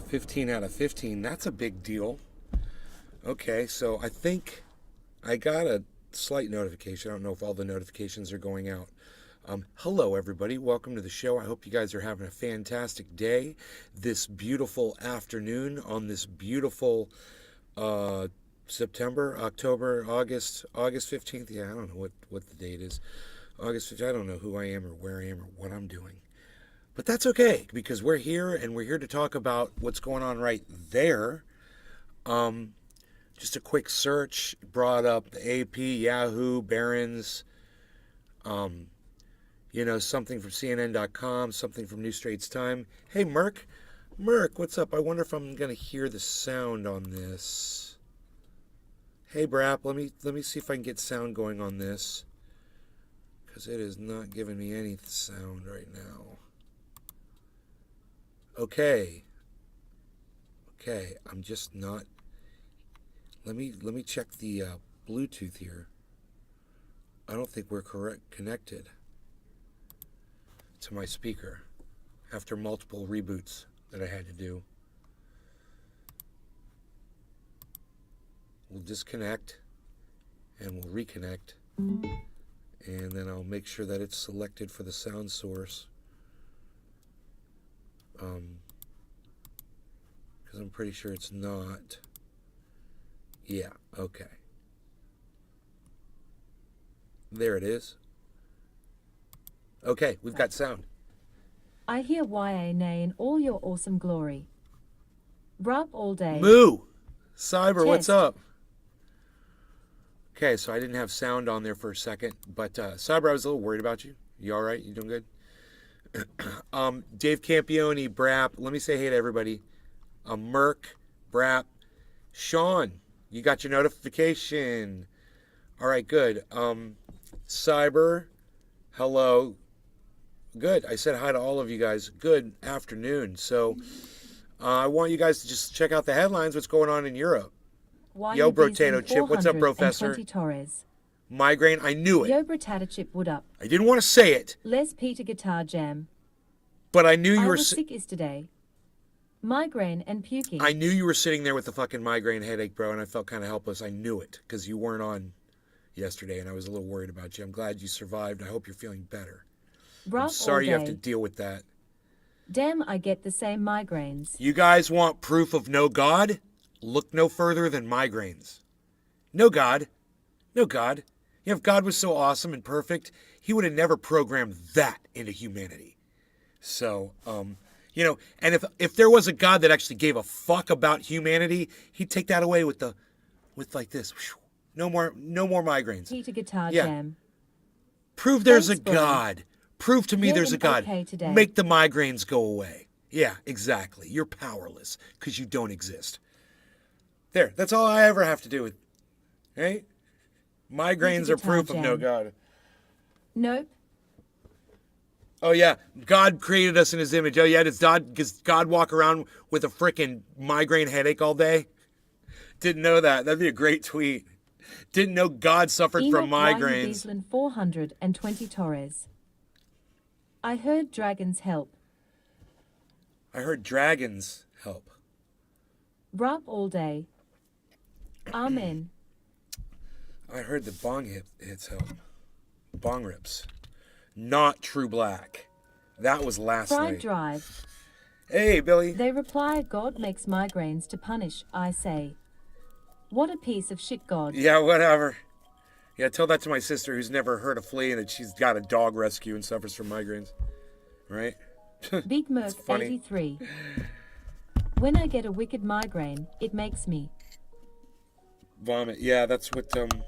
15 out of 15. That's a big deal. Okay, so I think I got a slight notification. I don't know if all the notifications are going out. Hello, everybody. Welcome to the show. I hope you guys are having a fantastic day this beautiful afternoon on this beautiful September, October, August 15th. Yeah, I don't know what the date is. August 15th. I don't know who I am or where I am or what I'm doing. But that's okay, because we're here, and we're here to talk about what's going on right there. Just a quick search brought up the AP, Yahoo, Barron's, something from CNN.com, something from New Straits Time. Hey, Merc, what's up? I wonder if I'm going to hear the sound on this. Hey, Brap, let me see if I can get sound going on this, because it is not giving me any sound right now. Okay, I'm just not. Let me check the Bluetooth here. I don't think we're connected to my speaker after multiple reboots that I had to do. We'll disconnect and we'll reconnect, and then I'll make sure that it's selected for the sound source. Because I'm pretty sure it's not. Yeah, okay. There it is. Okay, we've got sound. I hear YA in all your awesome glory. Rub all day. Moo! Cyber, Test. what's up? Okay, so I didn't have sound on there for a second, but Cyber, I was a little worried about you. You all right? You doing good? Dave Campione, Brap, let me say hey to everybody. Merc, Brap, Sean, you got your notification. All right, good. Cyber, hello. Good. I said hi to all of you guys. Good afternoon. So I want you guys to just check out the headlines. What's going on in Europe? Yo, Brotato Chip. What's up, Professor? Migraine. I knew it. Yo, Brotato Chip. What up? I didn't want to say it. Les Peter Guitar Jam. But I knew you were. I was sick yesterday. Migraine and puking. I knew you were sitting there with the fucking migraine headache, bro, and I felt kind of helpless. I knew it because you weren't on yesterday, and I was a little worried about you. I'm glad you survived. I hope you're feeling better. I'm sorry you have to deal with that. Damn, I get the same migraines. You guys want proof of no God? Look no further than migraines. No God. No God. You know, if God was so awesome and perfect, he would have never programmed that into humanity. So, and if there was a God that actually gave a fuck about humanity, he'd take that away with like this. No more migraines. Peter Guitar Jam. Prove there's Thanks, a God. Prove to me there's a God. Okay today. Make the migraines go away. Yeah, exactly. You're powerless because you don't exist. There, that's all I ever have to do with. Right? Migraines are proof of no God. Nope. Oh, yeah. God created us in his image. Oh, yeah. Does God walk around with a frickin' migraine headache all day? Didn't know that. That'd be a great tweet. Didn't know God suffered from migraines. Enoch 420 Torres. I heard dragons help. I heard dragons help. Rub all day. Amen. I heard the bong hits help. Bong rips. Not True Black. That was last Fried night. Drive. Hey, Billy. They reply, God makes migraines to punish, I say. What a piece of shit, God. Yeah, whatever. Yeah, tell that to my sister who's never heard a flea and that she's got a dog rescue and suffers from migraines. Right? Big Murph 83. When I get a wicked migraine, it makes me vomit. Yeah, that's what Cyber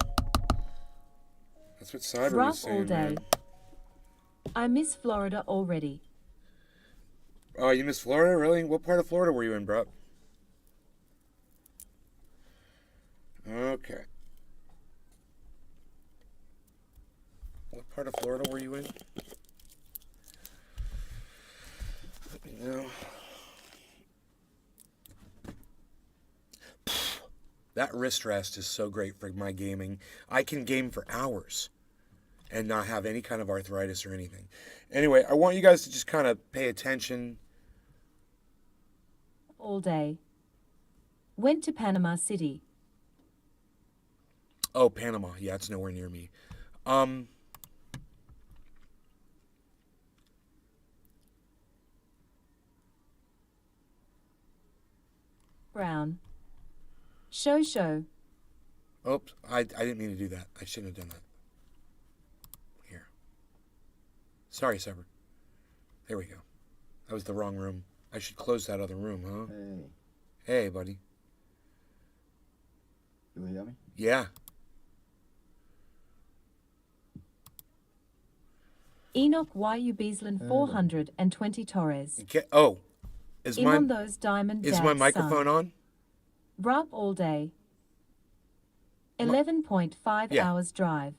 was saying. All day. Man. I miss Florida already. Oh, you miss Florida? Really? What part of Florida were you in, bro? Okay. What part of Florida were you in? Let me know. That wrist rest is so great for my gaming. I can game for hours and not have any kind of arthritis or anything. Anyway, I want you guys to just kind of pay attention all day. Went to Panama City. Oh, Panama. Yeah, it's nowhere near me. Brown. Show. Oops, I didn't mean to do that. I shouldn't have done that. Here. Sorry, Sever. There we go. That was the wrong room. I should close that other room, huh? Hey, buddy. You hear me? Yeah. Enoch YU Beaslin 420 Torres. Oh, is In on those diamond my dads, microphone son. on? Brup all day. 11.5 Yeah. hours drive.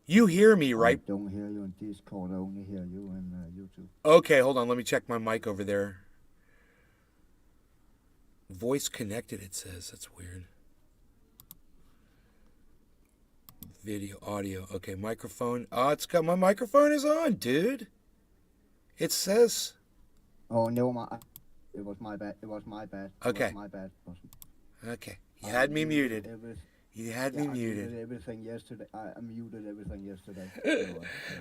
You hear me, right? I don't hear you on Discord. I only hear you on YouTube. Okay, hold on. Let me check my mic over there. Voice connected, it says. That's weird. Video, audio. Okay, microphone. Oh, it's got my microphone is on, dude. It says. Oh no, it was my bad. Okay. It was my bad. Okay. You had me muted. You had me I muted. muted everything yesterday. I muted everything yesterday.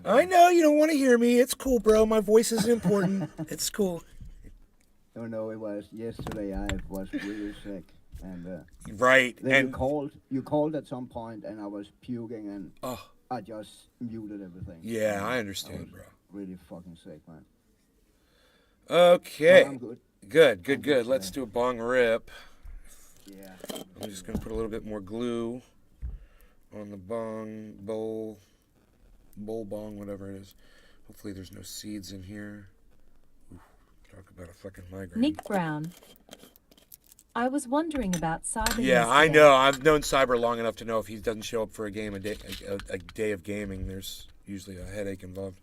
I know you don't want to hear me. It's cool, bro. My voice isn't important. It's cool. No, it was yesterday. I was really sick, and Right. then And you called at some point, and I was puking, and oh, I just muted everything. yeah, I I understand, was bro. really fucking sick, man. Okay. But I'm good. Good. good Let's today. do a bong rip. Yeah. I'm just gonna put a little bit more glue on the bong bowl bong, whatever it is. Hopefully there's no seeds in here. Ooh, talk about a fucking migraine. Nick Brown. I was wondering about cyber. Yeah, I yesterday. know. I've known Cyber long enough to know if he doesn't show up for a game a day of gaming, there's usually a headache involved.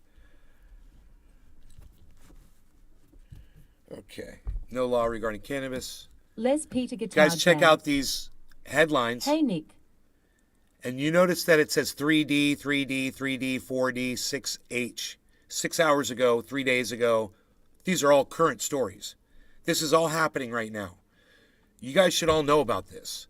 Okay. No law regarding cannabis. Les Peter guitar. Guys, check jam. out these headlines. Hey Nick. And you notice that it says 3D, 4D, 6H. 6 hours ago, 3 days ago. These are all current stories. This is all happening right now. You guys should all know about this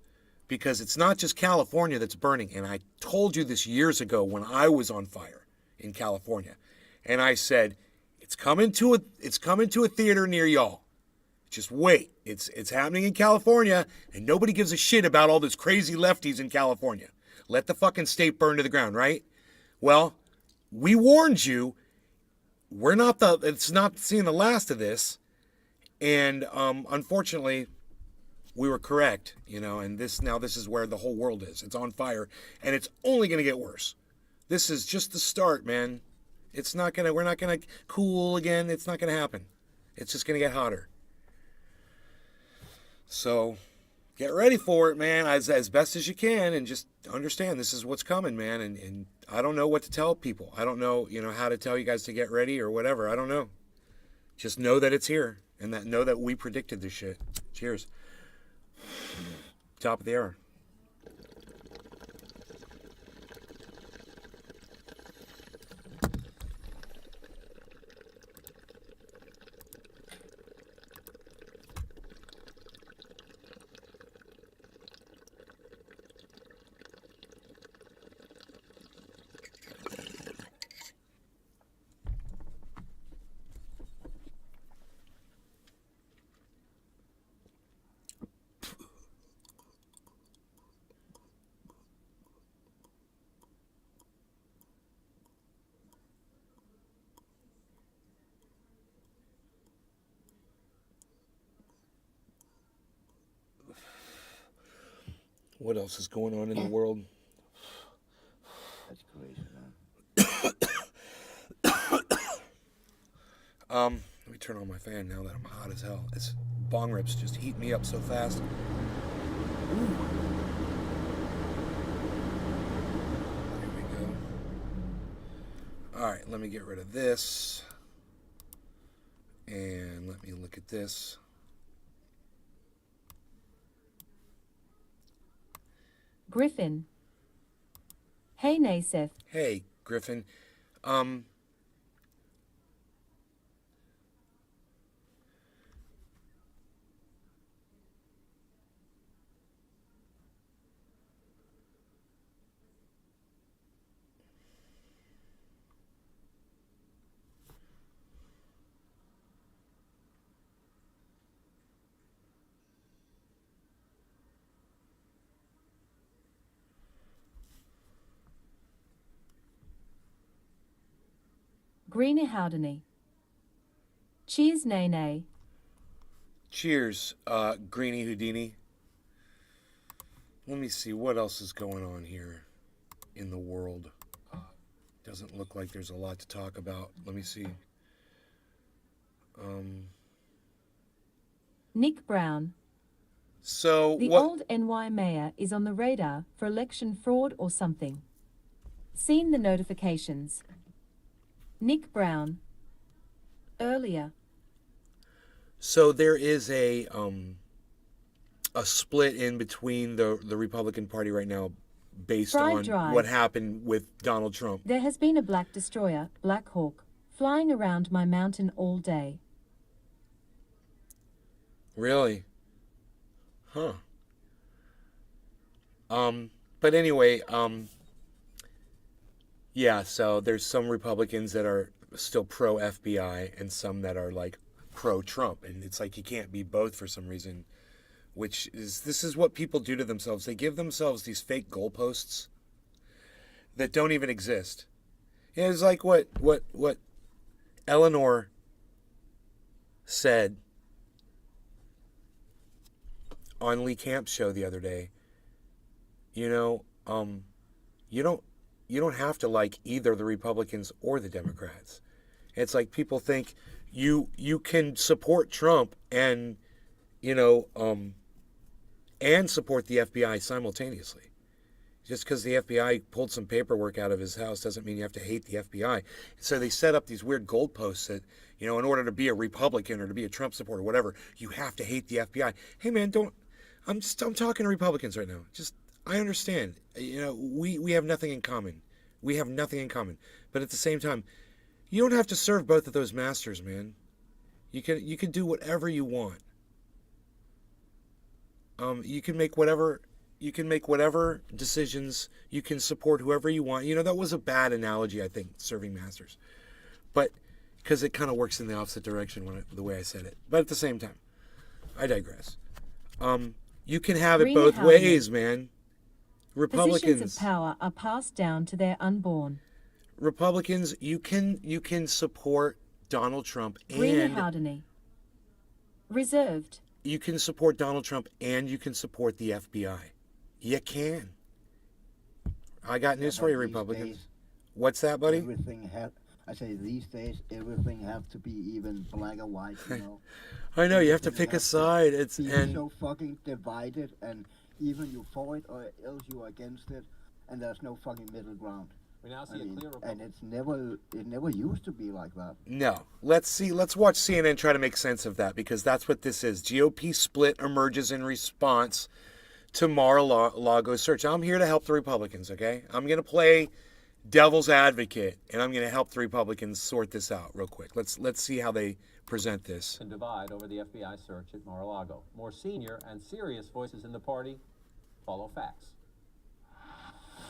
because it's not just California that's burning. And I told you this years ago when I was on fire in California. And I said, it's coming to a theater near y'all. Just wait. It's happening in California, and nobody gives a shit about all those crazy lefties in California. Let the fucking state burn to the ground, right? Well, we warned you. It's not seeing the last of this. And unfortunately, we were correct, and this is where the whole world is. It's on fire, and it's only going to get worse. This is just the start, man. We're not going to cool again. It's not going to happen. It's just going to get hotter. So get ready for it, man, as best as you can, and just understand this is what's coming, man. And I don't know what to tell people. I don't know, how to tell you guys to get ready or whatever. I don't know. Just know that it's here and know that we predicted this shit. Cheers. Top of the hour. What else is going on in the world? That's crazy, man. Let me turn on my fan now that I'm hot as hell. This bong rips just heat me up so fast. Ooh. Here we go. All right, let me get rid of this. And let me look at this. Griffin. Hey Nasef. Hey, Griffin. Greenie Howdeny. Cheers, nay nay. Cheers, Greenie Houdini. Let me see what else is going on here in the world. Doesn't look like there's a lot to talk about. Let me see. Nick Brown. So The what? old NY mayor is on the radar for election fraud or something. Seen the notifications. Nick Brown. Earlier. So there is a split in between the Republican Party right now, based Fried on Drive. what happened with Donald Trump. There has been a black destroyer, Black Hawk, flying around my mountain all day. Really? Huh. But anyway, yeah, so there's some Republicans that are still pro FBI and some that are like pro Trump, and it's like you can't be both for some reason, this is what people do to themselves. They give themselves these fake goalposts that don't even exist. Yeah, it's like what Eleanor said on Lee Camp's show the other day. You know, you don't have to like either the Republicans or the Democrats. It's like people think you can support Trump and and support the FBI simultaneously. Just because the FBI pulled some paperwork out of his house doesn't mean you have to hate the FBI. So they set up these weird goalposts that, in order to be a Republican or to be a Trump supporter, whatever, you have to hate the FBI. Hey man, I'm talking to Republicans right now. I understand. We have nothing in common. We have nothing in common. But at the same time, you don't have to serve both of those masters, man. You can do whatever you want. You can make whatever decisions. You can support whoever you want. That was a bad analogy, I think, serving masters, but because it kind of works in the opposite direction the way I said it. But at the same time, I digress. You can have it both ways, man. Republicans, positions of power are passed down to their unborn. Republicans, you can support Donald Trump Greenie Howdeny. Reserved. You can support Donald Trump and you can support the FBI. You can. I got news for you, Republicans. What's that, buddy? I say these days everything have to be even black or white. I know you have to pick a side. It's so fucking divided, and even you for it or else you are against it, and there's no fucking middle ground. We now see a clear and it never used to be like that. No. Let's watch CNN try to make sense of that, because that's what this is. GOP split emerges in response to Mar-a-Lago search. I'm here to help the Republicans, okay? I'm going to play devil's advocate, and I'm going to help the Republicans sort this out real quick. Let's see how they present this. And divide over the FBI search at Mar-a-Lago. More senior and serious voices in the party follow facts.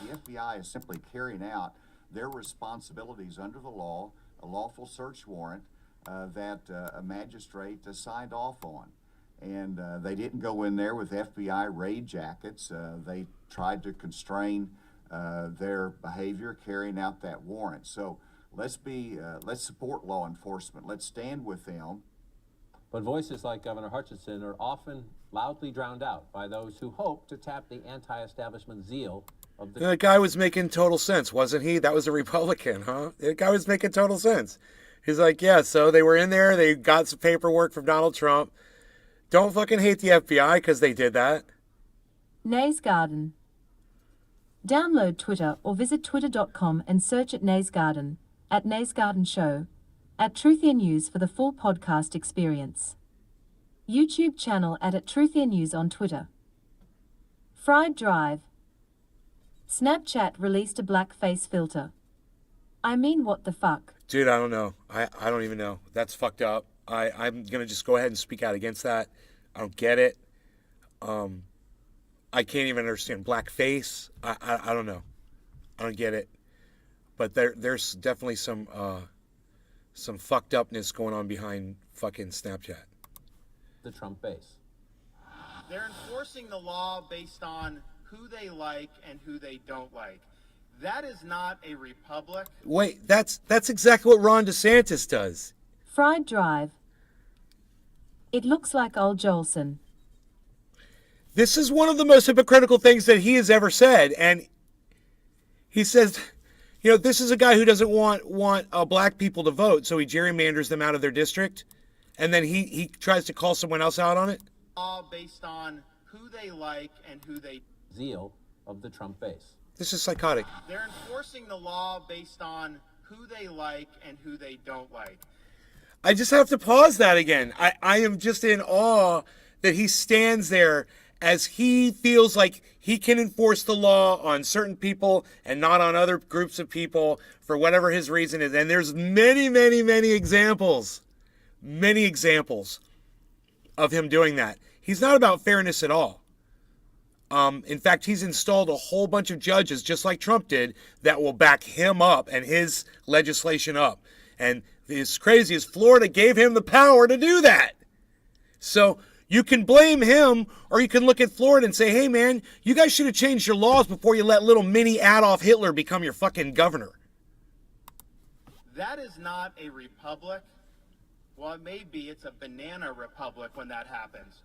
The FBI is simply carrying out their responsibilities under the law, a lawful search warrant that a magistrate signed off on. And they didn't go in there with FBI raid jackets. They tried to constrain their behavior carrying out that warrant. So let's support law enforcement. Let's stand with them. But voices like Governor Hutchinson are often loudly drowned out by those who hope to tap the anti-establishment zeal of the... That guy was making total sense, wasn't he? That was a Republican, huh? That guy was making total sense. He's like, yeah, so they were in there. They got some paperwork from Donald Trump. Don't fucking hate the FBI because they did that. Nays Garden. Download Twitter or visit twitter.com and search at Nays Garden, at Nays Garden Show, at Truthier News for the full podcast experience. YouTube channel at Truthier News on Twitter. Fried Drive. Snapchat released a blackface filter. I mean, what the fuck? Dude, I don't know. I don't even know. That's fucked up. I'm going to just go ahead and speak out against that. I don't get it. I can't even understand blackface. I don't know. I don't get it. But there's definitely some fucked upness going on behind fucking Snapchat. The Trump base. They're enforcing the law based on who they like and who they don't like. That is not a republic. Wait, that's exactly what Ron DeSantis does. Fried Drive. It looks like old Jolson. This is one of the most hypocritical things that he has ever said, and he says, you know, this is a guy who doesn't want black people to vote, so he gerrymanders them out of their district, and then he tries to call someone else out on it. All based on who they like and who they... Zeal of the Trump base. This is psychotic. They're enforcing the law based on who they like and who they don't like. I just have to pause that again. I am just in awe that he stands there as he feels like he can enforce the law on certain people and not on other groups of people for whatever his reason is. And there's many, many, many examples of him doing that. He's not about fairness at all. In fact, he's installed a whole bunch of judges, just like Trump did, that will back him up and his legislation up. And as crazy as Florida gave him the power to do that. So you can blame him, or you can look at Florida and say, hey, man, you guys should have changed your laws before you let little mini Adolf Hitler become your fucking governor. That is not a republic. Well, it may be. It's a banana republic when that happens.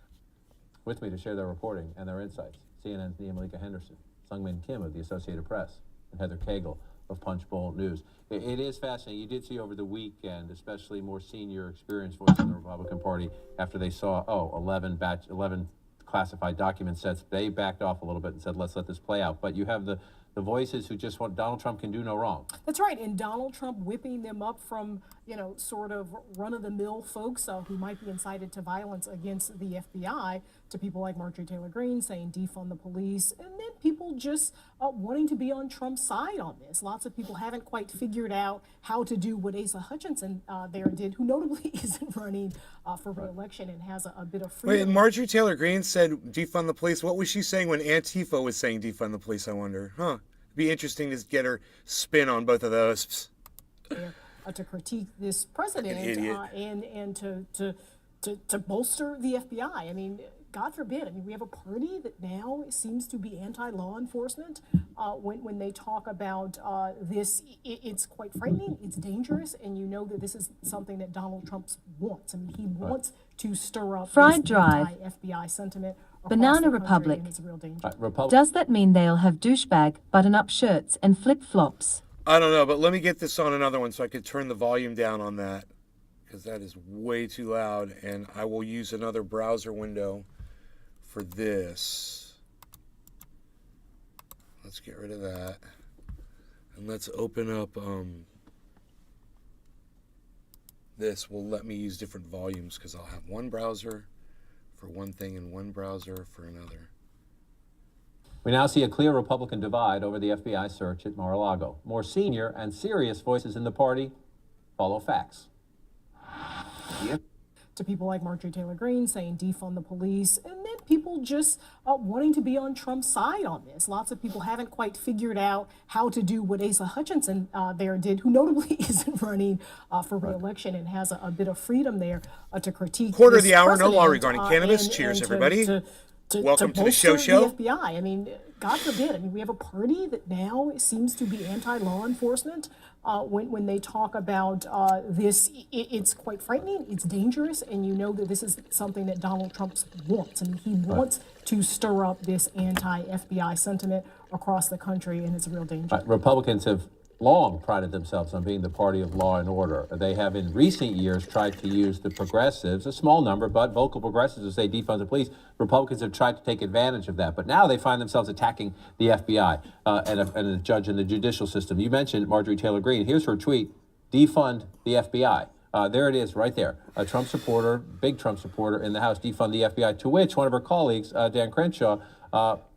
With me to share their reporting and their insights, CNN's Nia Malika Henderson, Sungmin Kim of the Associated Press, and Heather Cagle of Punchbowl News. It is fascinating. You did see over the weekend, especially more senior experienced voices in the Republican Party, after they saw, 11 classified document sets, they backed off a little bit and said, let's let this play out. But you have the voices who just want Donald Trump can do no wrong. That's right, and Donald Trump whipping them up from, sort of run-of-the-mill folks who might be incited to violence against the FBI to people like Marjorie Taylor Greene saying defund the police, and then people just wanting to be on Trump's side on this. Lots of people haven't quite figured out how to do what Asa Hutchinson there did, who notably isn't running for re-election and has a bit of freedom. Wait, Marjorie Taylor Greene said defund the police. What was she saying when Antifa was saying defund the police, I wonder? Huh. It'd be interesting to get her spin on both of those. To critique this president and to bolster the FBI. I mean, God forbid. I mean, we have a party that now seems to be anti-law enforcement. When they talk about this, it's quite frightening. It's dangerous, and you know that this is something that Donald Trump wants. I mean, he wants to stir up Fried this Drive. anti-FBI sentiment. Banana Republic. It's a real danger. Does that mean they'll have douchebag button-up shirts and flip-flops? I don't know, but let me get this on another one so I could turn the volume down on that, because that is way too loud, and I will use another browser window for this. Let's get rid of that, and let's open up this will let me use different volumes, because I'll have one browser for one thing and one browser for another. We now see a clear Republican divide over the FBI search at Mar-a-Lago. More senior and serious voices in the party follow facts. To people like Marjorie Taylor Greene saying defund the police, and then people just wanting to be on Trump's side on this. Lots of people haven't quite figured out how to do what Asa Hutchinson there did, who notably isn't running for re-election and has a bit of freedom there to critique. Quarter of the hour, no law regarding cannabis. Cheers, everybody. Welcome to the show. The FBI. I mean, God forbid. I mean, we have a party that now seems to be anti-law enforcement. When they talk about this, it's quite frightening. It's dangerous, and you know that this is something that Donald Trump wants. I mean, he wants to stir up this anti-FBI sentiment across the country, and it's a real danger. Republicans have long prided themselves on being the party of law and order. They have in recent years tried to use the progressives, a small number, but vocal progressives, to say defund the police. Republicans have tried to take advantage of that, but now they find themselves attacking the FBI and a judge in the judicial system. You mentioned Marjorie Taylor Greene. Here's her tweet: defund the FBI. There it is right there. A Trump supporter, big Trump supporter in the House, defund the FBI, to which one of her colleagues, Dan Crenshaw,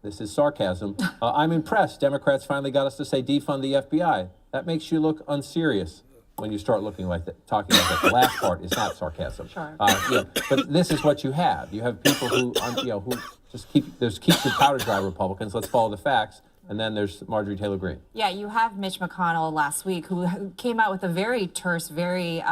this is sarcasm, I'm impressed. Democrats finally got us to say defund the FBI. That makes you look unserious when you start looking like that, talking like that. The last part is not sarcasm. Sure. But this is what you have. You have people who, who just keep the powder dry Republicans. Let's follow the facts. And then there's Marjorie Taylor Greene. Yeah, you have Mitch McConnell last week, who came out with a very terse, very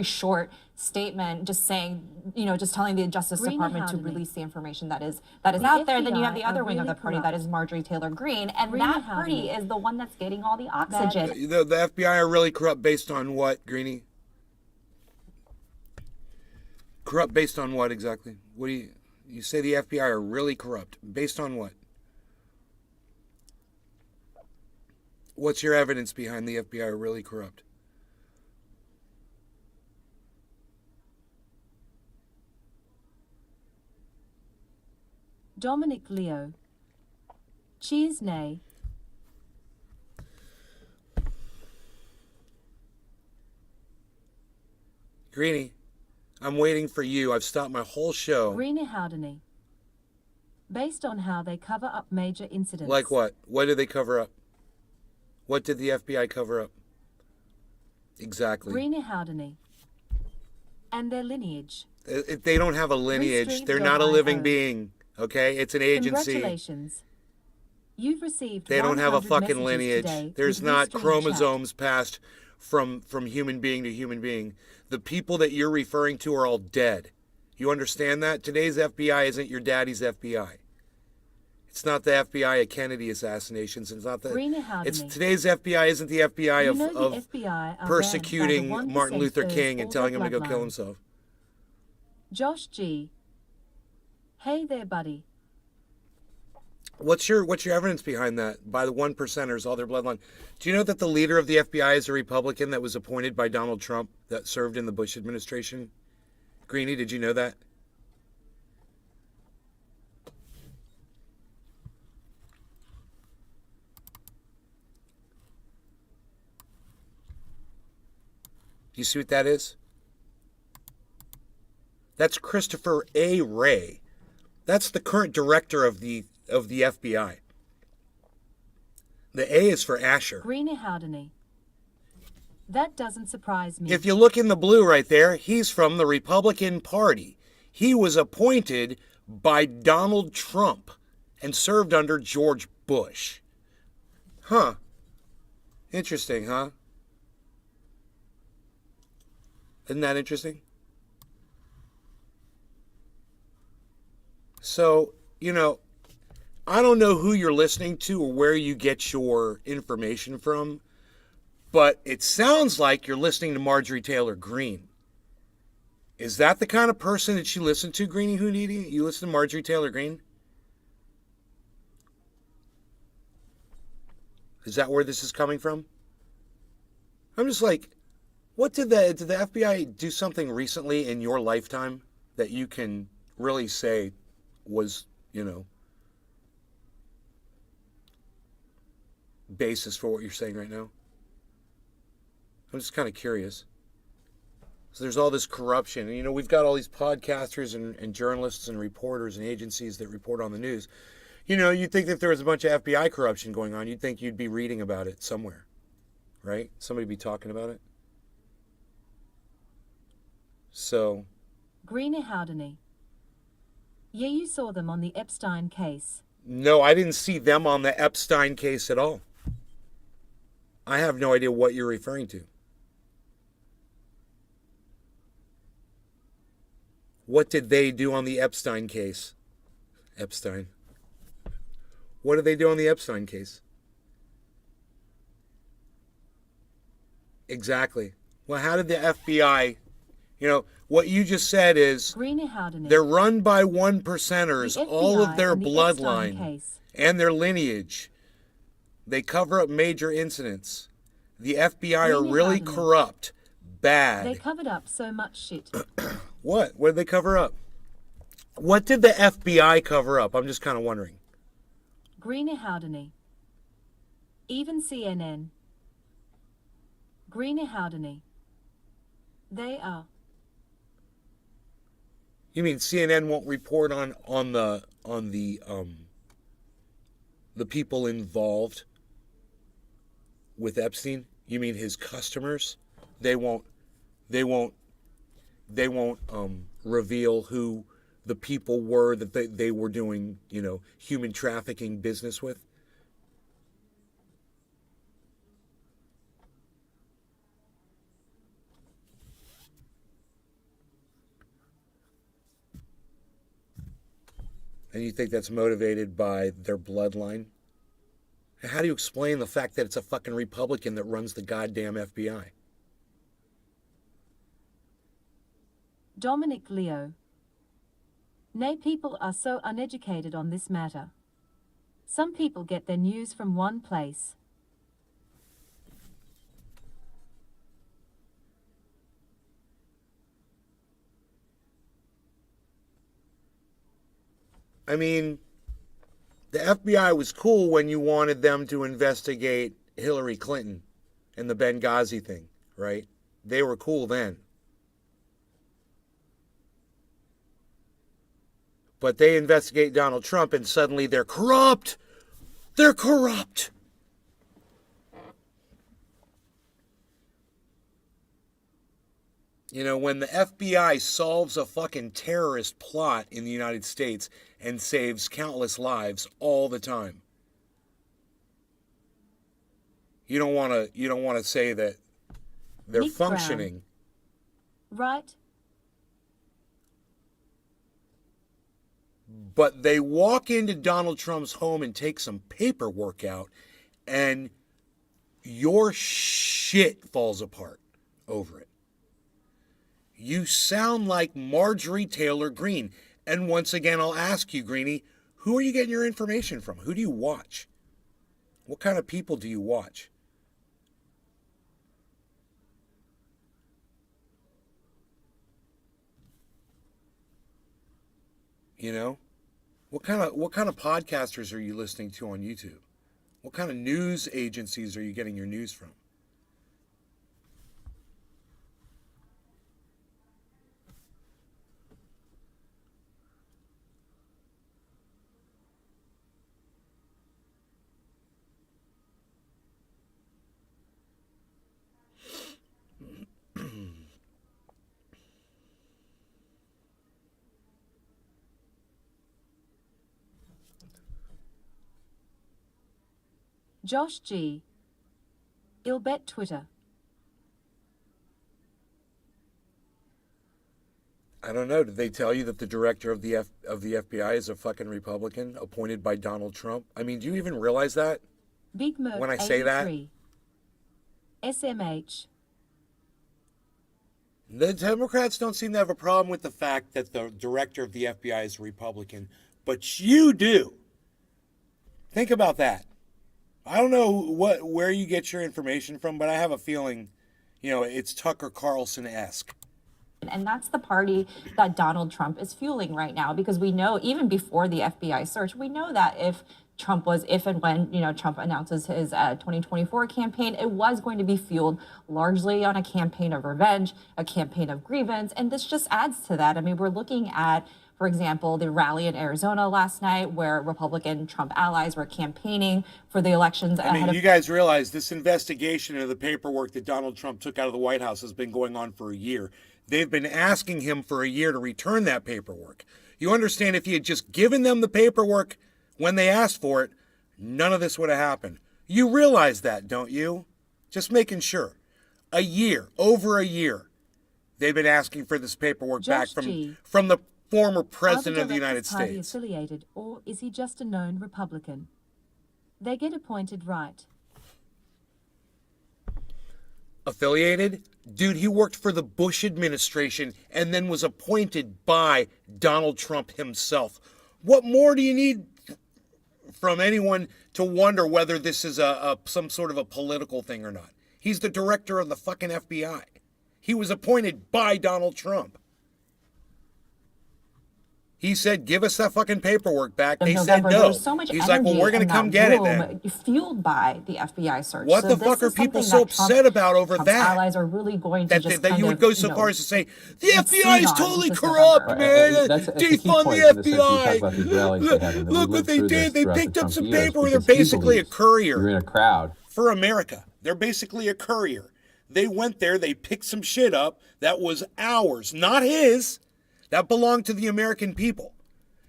short statement, just saying, just telling the Justice Green Department to Academy. release the information that is out there. Then you have the FBI other are wing of the really party, corrupt. that is Marjorie Taylor Greene, and Green that Academy. party is the one that's getting all the oxygen. The FBI are really corrupt based on what, Greenie? Corrupt based on what exactly? What do you say the FBI are really corrupt? Based on what? What's your evidence behind the FBI are really corrupt? Dominic Leo. Cheers, nay. Greenie, I'm waiting for you. I've stopped my whole show. Greenie Howdeny. Based on how they cover up major incidents. Like what? What did they cover up? What did the FBI cover up? Exactly. Greenie Howdeny. And their lineage. If they don't have a lineage, Street they're not a living .io. being. Okay? It's an agency. Congratulations. You've received They don't have a 100 fucking messages lineage. today There's with not Restream chromosomes passed from human being to human being. The people that you're referring to are all dead. You understand that? Today's FBI isn't your daddy's FBI. It's not the FBI at Kennedy assassinations. It's not the. Greenie Howdeny. It's today's FBI isn't the FBI You of, know the of FBI are banned persecuting by the 1% Martin Luther thirds King and all telling their him to go kill bloodline. himself. Josh G. Hey there, buddy. What's your evidence behind that? By the 1%ers, all their bloodline. Do you know that the leader of the FBI is a Republican that was appointed by Donald Trump that served in the Bush administration? Greenie, did you know that? Do you see what that is? That's Christopher A. Wray. That's the current director of the FBI. The A is for Asher. Greenie Howdeny. That doesn't surprise me. If you look in the blue right there, he's from the Republican Party. He was appointed by Donald Trump and served under George Bush. Huh. Interesting, huh? Isn't that interesting? So, I don't know who you're listening to or where you get your information from, but it sounds like you're listening to Marjorie Taylor Greene. Is that the kind of person that you listen to, Greenie Houdini? You listen to Marjorie Taylor Greene? Is that where this is coming from? I'm just like, what did the FBI do something recently in your lifetime that you can really say was, basis for what you're saying right now? I'm just kind of curious. So there's all this corruption. And, we've got all these podcasters and journalists and reporters and agencies that report on the news. You'd think if there was a bunch of FBI corruption going on, you'd think you'd be reading about it somewhere, right? Somebody be talking about it. So. Greenie Howdeny. Yeah, you saw them on the Epstein case. No, I didn't see them on the Epstein case at all. I have no idea what you're referring to. What did they do on the Epstein case? Epstein. What did they do on the Epstein case? Exactly. Well, how did the FBI, what you just said is Greenie Howdeny. they're run by 1%ers, The all of FBI their on the Epstein bloodline case. and their lineage. They cover up major incidents. The FBI are Greenie really Howdeny. corrupt, bad. They covered up so much shit. What? What did they cover up? What did the FBI cover up? I'm just kind of wondering. Greenie Howdeny. Even CNN. Greenie Howdeny. They are. You mean CNN won't report on the people involved with Epstein? You mean his customers? They won't reveal who the people were that they were doing, human trafficking business with? And you think that's motivated by their bloodline? How do you explain the fact that it's a fucking Republican that runs the goddamn FBI? Dominic Leo. Nay, people are so uneducated on this matter. Some people get their news from one place. I mean, the FBI was cool when you wanted them to investigate Hillary Clinton and the Benghazi thing, right? They were cool then. But they investigate Donald Trump and suddenly they're corrupt. They're corrupt. You know, when the FBI solves a fucking terrorist plot in the United States and saves countless lives all the time, you don't want to say that they're Nick Brown. functioning. Right? But they walk into Donald Trump's home and take some paperwork out, and your shit falls apart over it. You sound like Marjorie Taylor Greene. And once again, I'll ask you, Greenie, who are you getting your information from? Who do you watch? What kind of people do you watch? You know? What kind of podcasters are you listening to on YouTube? What kind of news agencies are you getting your news from? Josh G. I'll bet Twitter. I don't know. Did they tell you that the director of the FBI is a fucking Republican appointed by Donald Trump? I mean, do you even realize that? Big Mo When I say that? 83. SMH. The Democrats don't seem to have a problem with the fact that the director of the FBI is a Republican, but you do. Think about that. I don't know where you get your information from, but I have a feeling, it's Tucker Carlson-esque. And that's the party that Donald Trump is fueling right now, because we know even before the FBI search, we know that if and when Trump announces his 2024 campaign, it was going to be fueled largely on a campaign of revenge, a campaign of grievance. And this just adds to that. I mean, we're looking at, for example, the rally in Arizona last night where Republican Trump allies were campaigning for the elections ahead of... You guys realize this investigation of the paperwork that Donald Trump took out of the White House has been going on for a year. They've been asking him for a year to return that paperwork. You understand, if he had just given them the paperwork when they asked for it, none of this would have happened. You realize that, don't you? Just making sure. A year, over a year, they've been asking for this paperwork back from the former president of the United States. Party States. Affiliated, or is he just a known Republican? They get appointed, right? Affiliated? Dude, he worked for the Bush administration and then was appointed by Donald Trump himself. What more do you need from anyone to wonder whether this is some sort of a political thing or not? He's the director of the fucking FBI. He was appointed by Donald Trump. He said, give us that fucking paperwork back. They said no. There was so much He's like, well, we're going to come get it then. Fueled by the FBI search. What the fuck are people so upset about over Trump's that? Allies are really going to that you would go so far as to say, the FBI is totally corrupt, man. Defund the FBI. Look what they did. They picked up some paper where they're basically a courier. You're in a crowd. For America. They're basically a courier. They went there, they picked some shit up that was ours, not his. That belonged to the American people.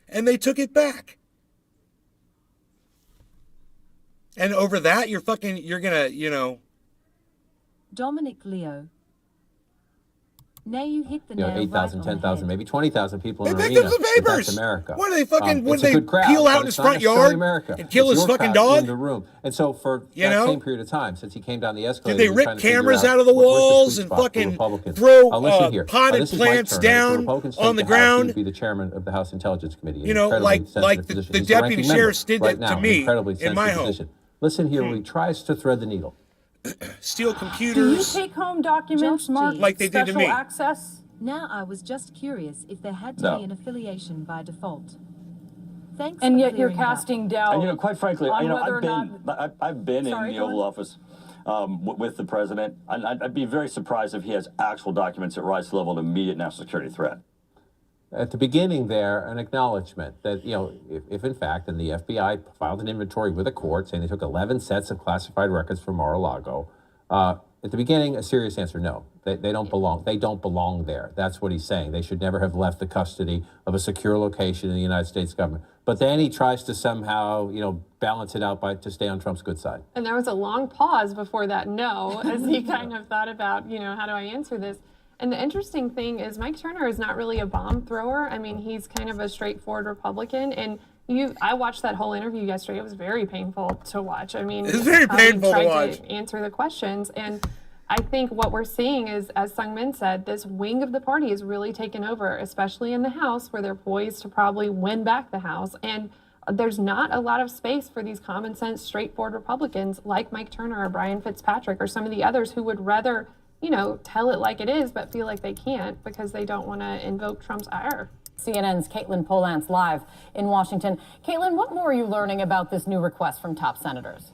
And they took it back. And over that, you're gonna, Dominic Leo. Nay, you hit the you know, nail 8,000, right on the 10,000, head. maybe 20,000 people They in an picked arena. up the But papers. that's America. What are they fucking? Would It's a they good crowd, peel out but in his it's not front necessarily yard America. and kill It's his your fucking crowd dog? in the room. And so for You that know? same period of time, since he came down the escalator, Did they we're rip trying to figure cameras out out of the where's walls sweet and spot for fucking Republicans. throw Listen here. potted This is Mike plants Turner. down If the Republicans on take the House, he ground? would be the chairman of the House Intelligence Committee. You know, like the He's deputy ranking sheriffs member did right that to now, me incredibly in sensitive my home. position. Listen here, he tries to thread the needle. Steal Do you computers. take home documents, Josh Mark? G. Like they did to Special me. access? Now I was just curious if there had to No. be an affiliation by default. Thanks And for yet you're clearing it up. casting doubt And quite frankly, on whether I've or been not... I've been Sorry, in the go Oval on. Office with the president. I'd be very surprised if he has actual documents that rise to the level of immediate national security threat. At the beginning there, an acknowledgement that, you know, if in fact, and the FBI filed an inventory with a court saying they took 11 sets of classified records from Mar-a-Lago, at the beginning, a serious answer, no. They don't belong. They don't belong there. That's what he's saying. They should never have left the custody of a secure location in the United States government. But then he tries to somehow, you know, balance it out to stay on Trump's good side. And there was a long pause before that no, as he kind of thought about, you know, how do I answer this? And the interesting thing is Mike Turner is not really a bomb thrower. I mean, he's kind of a straightforward Republican. And I watched that whole interview yesterday. It was very painful to watch. I mean, It's very how he painful to tried watch. answer the questions. And I think what we're seeing is, as Sung Min said, this wing of the party is really taken over, especially in the House, where they're poised to probably win back the House. And there's not a lot of space for these common sense, straightforward Republicans like Mike Turner or Brian Fitzpatrick or some of the others who would rather, you know, tell it like it is, but feel like they can't because they don't want to invoke Trump's ire. CNN's Caitlin Polance live in Washington. Caitlin, what more are you learning about this new request from top senators?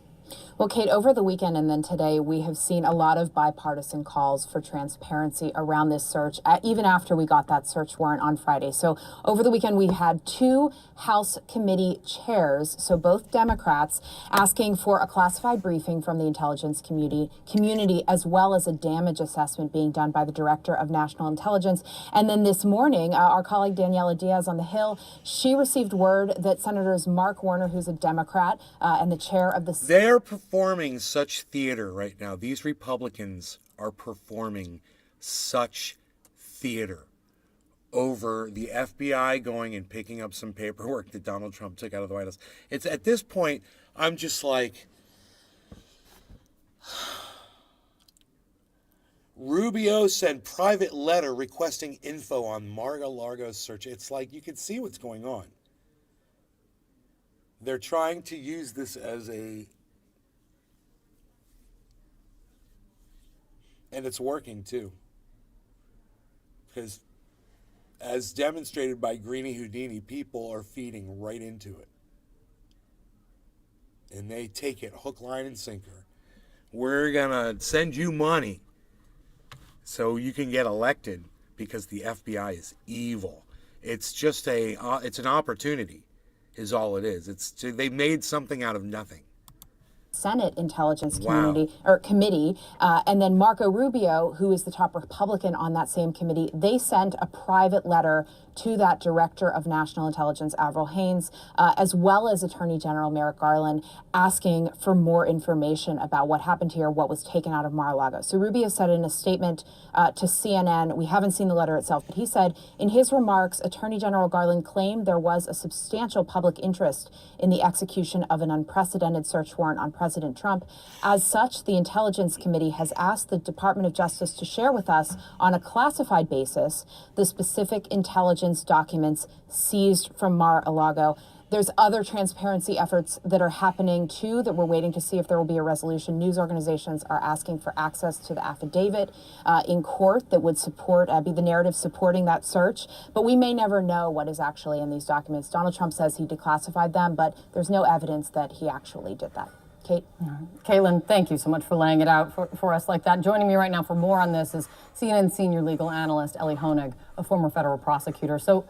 Well, Kate, over the weekend and then today, we have seen a lot of bipartisan calls for transparency around this search, even after we got that search warrant on Friday. So over the weekend, we had two House committee chairs, so both Democrats, asking for a classified briefing from the intelligence community, as well as a damage assessment being done by the Director of National Intelligence. And then this morning, our colleague Daniela Diaz on the Hill, she received word that Senators Mark Warner, who's a Democrat, and the chair of the... They're performing such theater right now. These Republicans are performing such theater over the FBI going and picking up some paperwork that Donald Trump took out of the White House. It's at this point, I'm just like, Rubio sent private letter requesting info on Mar-a-Lago search. It's like you can see what's going on. They're trying to use this as a... And it's working, too. Because, as demonstrated by Greenie Houdini, people are feeding right into it. And they take it hook, line, and sinker. We're going to send you money so you can get elected because the FBI is evil. It's just it's an opportunity is all it is. They made something out of nothing. Senate Intelligence Committee, and then Marco Rubio, who is the top Republican on that same committee, they sent a private letter to that Director of National Intelligence, Avril Haines, as well as Attorney General Merrick Garland, asking for more information about what happened here, what was taken out of Mar-a-Lago. So Rubio said in a statement to CNN, we haven't seen the letter itself, but he said in his remarks, Attorney General Garland claimed there was a substantial public interest in the execution of an unprecedented search warrant on President Trump. As such, the Intelligence Committee has asked the Department of Justice to share with us on a classified basis the specific intelligence documents seized from Mar-a-Lago. There's other transparency efforts that are happening too that we're waiting to see if there will be a resolution. News organizations are asking for access to the affidavit in court that would be the narrative supporting that search. But we may never know what is actually in these documents. Donald Trump says he declassified them, but there's no evidence that he actually did that. Kate? Caitlin, thank you so much for laying it out for us like that. Joining me right now for more on this is CNN senior legal analyst Ellie Honig, a former federal prosecutor. So,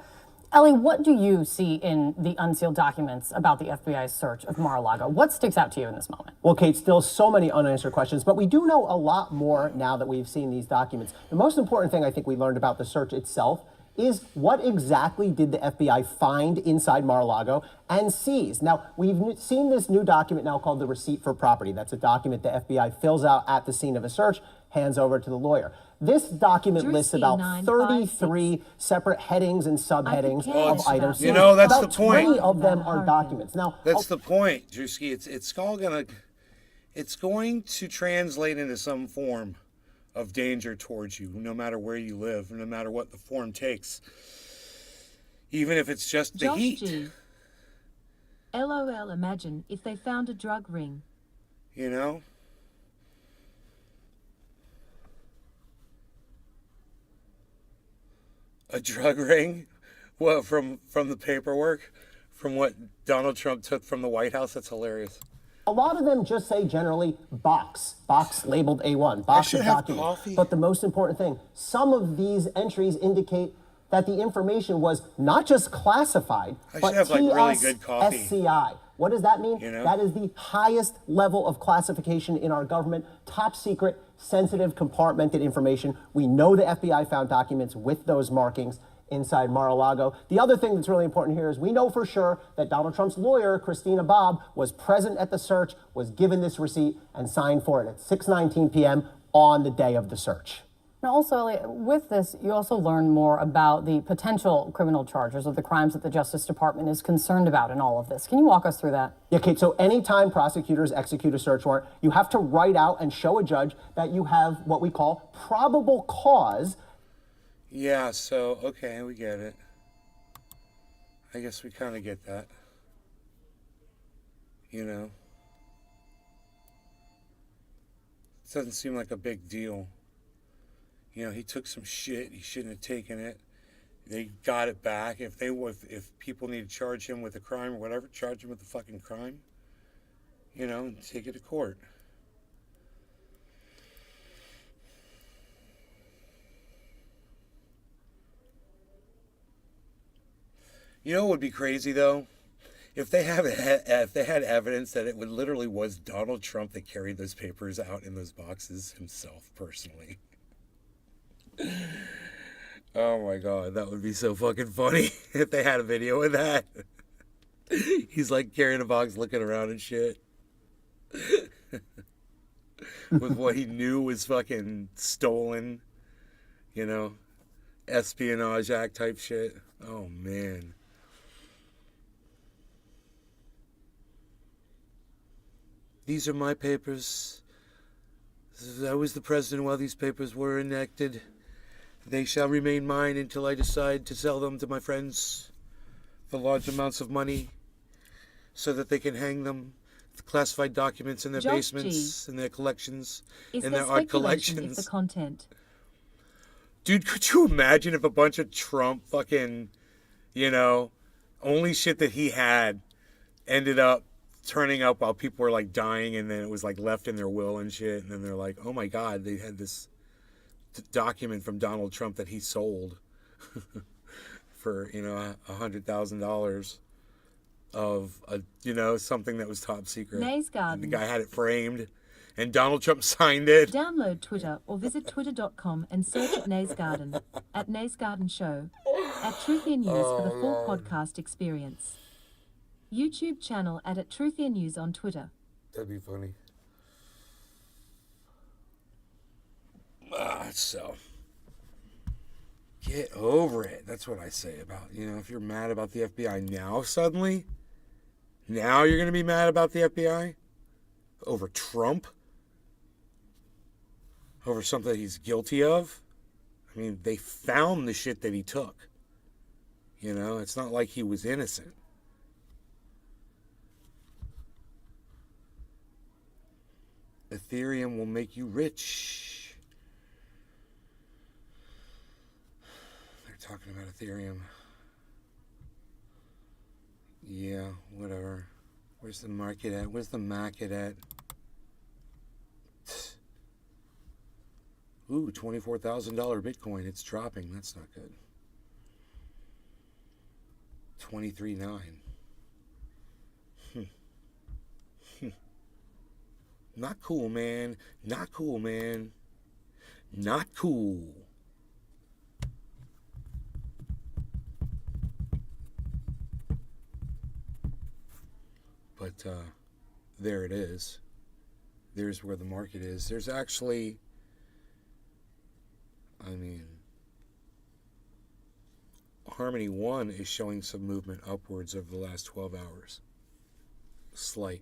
Ellie, what do you see in the unsealed documents about the FBI's search of Mar-a-Lago? What sticks out to you in this moment? Well, Kate, still so many unanswered questions, but we do know a lot more now that we've seen these documents. The most important thing I think we learned about the search itself is what exactly did the FBI find inside Mar-a-Lago and seize? Now, we've seen this new document now called the Receipt for Property. That's a document the FBI fills out at the scene of a search. hands over to the lawyer. This document lists about 33 separate headings and subheadings of items. You know, that's about the point. 20 of them are documents. Now, that's the point, Drewski. It's going to translate into some form of danger towards you, no matter where you live, no matter what the form takes. Even if it's just the heat. G. LOL, imagine if they found a drug ring. You know? A drug ring? What, from the paperwork? From what Donald Trump took from the White House? That's hilarious. A lot of them just say generally box labeled A1, box of documents. But the most important thing, some of these entries indicate that the information was not just classified, but TSSCI. What does that mean? You know? That is the highest level of classification in our government, top secret, sensitive, compartmented information. We know the FBI found documents with those markings inside Mar-a-Lago. The other thing that's really important here is we know for sure that Donald Trump's lawyer, Christina Bobb, was present at the search, was given this receipt, and signed for it at 6:19 p.m. on the day of the search. Now, also, with this, you also learn more about the potential criminal charges of the crimes that the Justice Department is concerned about in all of this. Can you walk us through that? Yeah, Kate, so anytime prosecutors execute a search warrant, you have to write out and show a judge that you have what we call probable cause. Yeah, so, okay, we get it. I guess we kind of get that. You know? It doesn't seem like a big deal. You know, he took some shit. He shouldn't have taken it. They got it back. If people need to charge him with a crime or whatever, charge him with the fucking crime. You know, and take it to court. You know what would be crazy though? If they had evidence that it literally was Donald Trump that carried those papers out in those boxes himself personally. Oh my God, that would be so fucking funny if they had a video of that. He's like carrying a box looking around and shit. With what he knew was fucking stolen, you know, Espionage Act type shit. Oh man. These are my papers. I was the president while these papers were enacted. They shall remain mine until I decide to sell them to my friends for large amounts of money so that they can hang them, classified documents in their basements, in their collections, in their art collections. Is the content? Dude, could you imagine if a bunch of Trump fucking, you know, only shit that he had ended up turning up while people were like dying, and then it was like left in their will and shit, and then they're like, oh my God, they had this document from Donald Trump that he sold for, you know, $100,000 of a, you know, something that was top secret. And the guy had it framed, and Donald Trump signed it. Download Twitter or visit twitter.com and search at Nays Garden, at Nays Garden Show, at Truthier News for the full podcast experience. YouTube channel at Truthier News on Twitter. That'd be funny. So, get over it. That's what I say about, you know, if you're mad about the FBI now suddenly, now you're going to be mad about the FBI? Over Trump? Over something he's guilty of? I mean, they found the shit that he took. You know, it's not like he was innocent. Ethereum will make you rich. They're talking about Ethereum. Yeah, whatever. Where's the market at? Where's the market at? Ooh, $24,000 Bitcoin. It's dropping. That's not good. 23.9. Not cool, man. Not cool, man. Not cool. But there it is. There's where the market is. There's actually I mean, Harmony 1 is showing some movement upwards over the last 12 hours. Slight.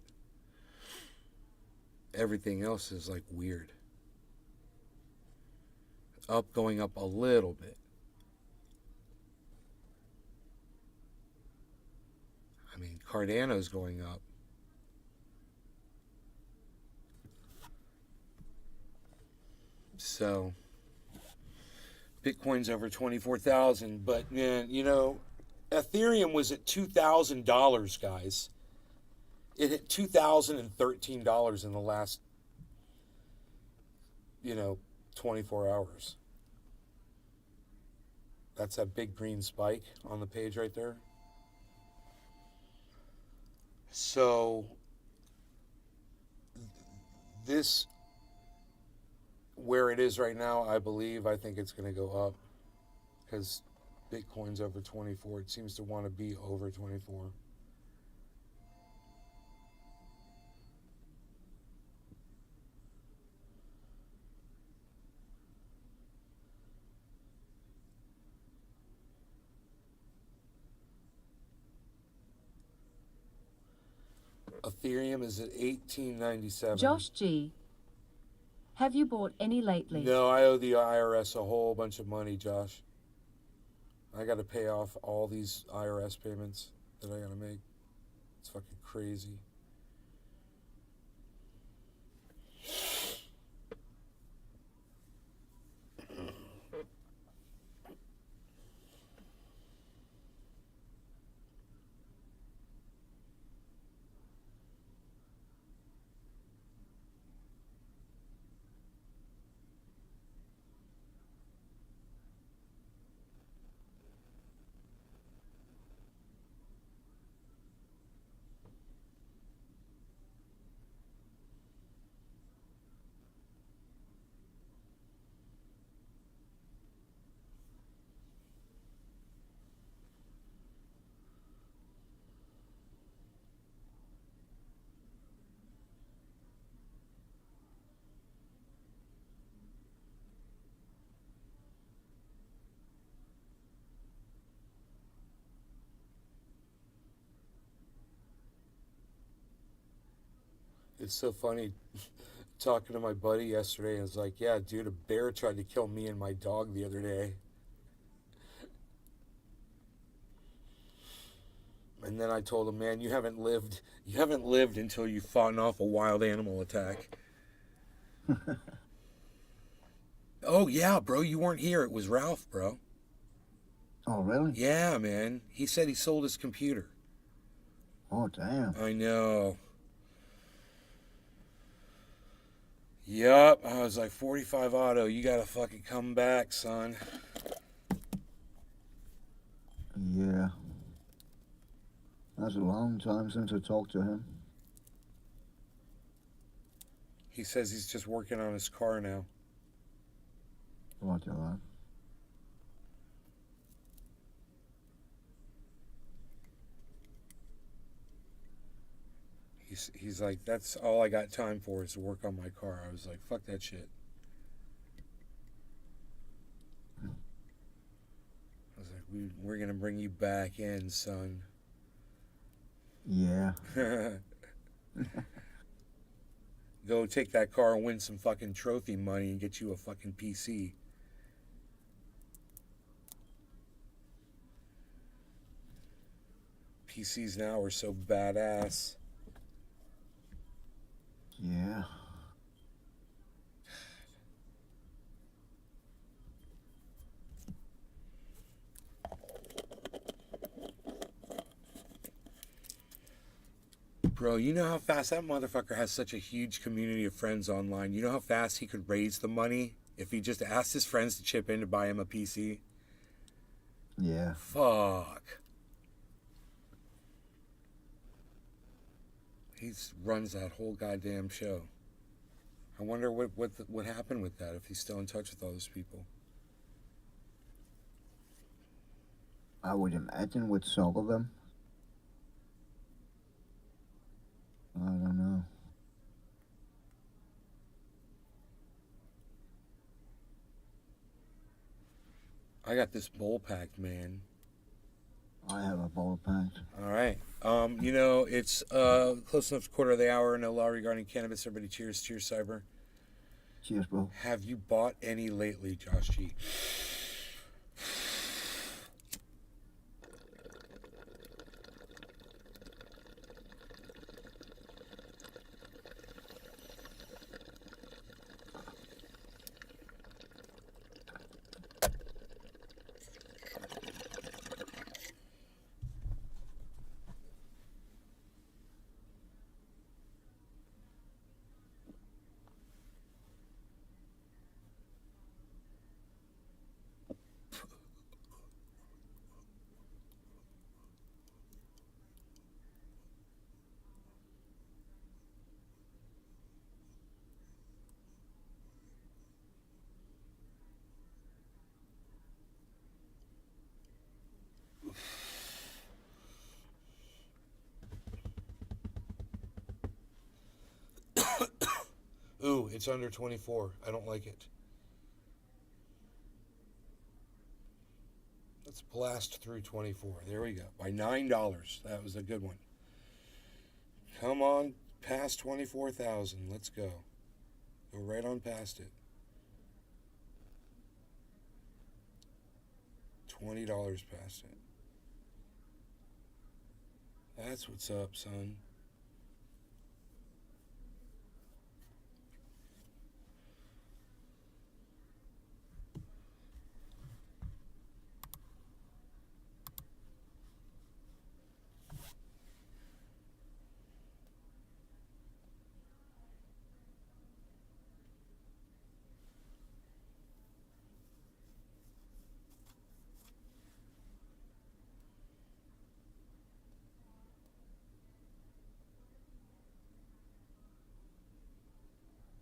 Everything else is like weird. Up, going up a little bit. I mean, Cardano's going up. So, Bitcoin's over 24,000, but man, you know, Ethereum was at $2,000, guys. It hit $2,013 in the last, 24 hours. That's that big green spike on the page right there. So, this, where it is right now, I think it's going to go up because Bitcoin's over 24. It seems to want to be over 24. Ethereum is at 1897. Josh G. Have you bought any lately? No, I owe the IRS a whole bunch of money, Josh. I got to pay off all these IRS payments that I got to make. It's fucking crazy. It's so funny talking to my buddy yesterday. I was like, yeah, dude, a bear tried to kill me and my dog the other day. And then I told him, man, you haven't lived until you've fought off a wild animal attack. Oh, yeah, bro, you weren't here. It was Ralph, bro. Oh, really? Yeah, man. He said he sold his computer. Oh, damn. I know. Yup. I was like, 45 auto, you gotta fucking come back, son. Yeah. That's a long time since I talked to him. He says he's just working on his car now. What you like? He's like, that's all I got time for is to work on my car. I was like, fuck that shit. I was like, we're gonna bring you back in, son. Yeah. Go take that car and win some fucking trophy money and get you a fucking PC. PCs now are so badass. Yeah. Bro, you know how fast that motherfucker has such a huge community of friends online? You know how fast he could raise the money if he just asked his friends to chip in to buy him a PC? Yeah. Fuck. He runs that whole goddamn show. I wonder what happened with that, if he's still in touch with all those people. I would imagine with some of them. I don't know. I got this bowl packed, man. I have a bowl packed. All right. It's close enough to quarter of the hour. No law regarding cannabis. Everybody cheers. Cheers, Cyber. Cheers, bro. Have you bought any lately, Josh G? Ooh, it's under 24. I don't like it. Let's blast through 24. There we go. By $9. That was a good one. Come on, past 24,000. Let's go. Go right on past it. $20 past it. That's what's up, son.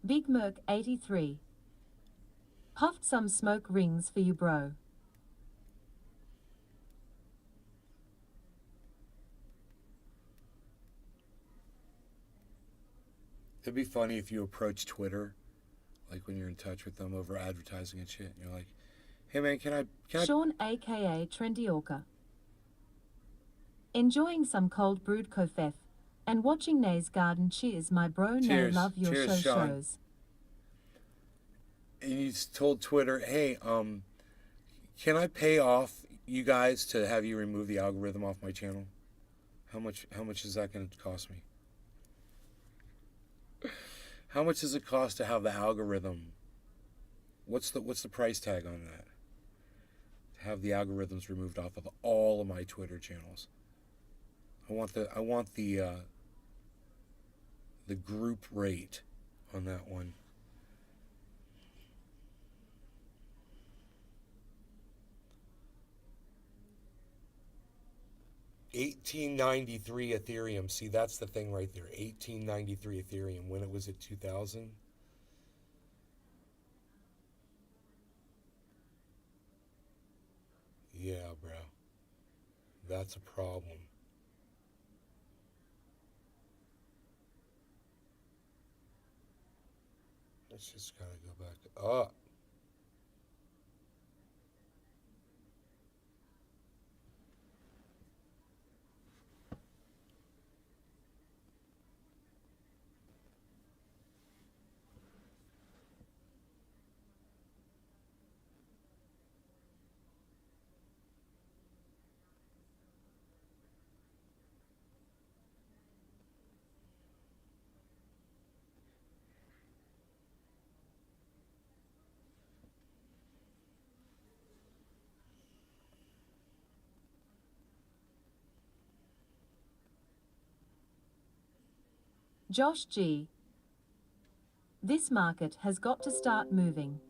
Big Merc 83. Puffed some smoke rings for you, bro. It'd be funny if you approach Twitter, like when you're in touch with them over advertising and shit, and you're like, hey man, can I... Sean aka Trendy Orca. Enjoying some cold brewed kofef and watching Nay's Garden. Cheers, my bro. Cheers. No, love your Cheers, show Sean. shows. And you told Twitter, hey, can I pay off you guys to have you remove the algorithm off my channel? How much is that going to cost me? How much does it cost to have the algorithm? What's the price tag on that? To have the algorithms removed off of all of my Twitter channels. I want the group rate on that one. $18.93 Ethereum. See, that's the thing right there. $18.93 Ethereum. When it was at 2000. Yeah, bro. That's a problem. Let's just gotta go back up. Josh G. This market has got to start moving.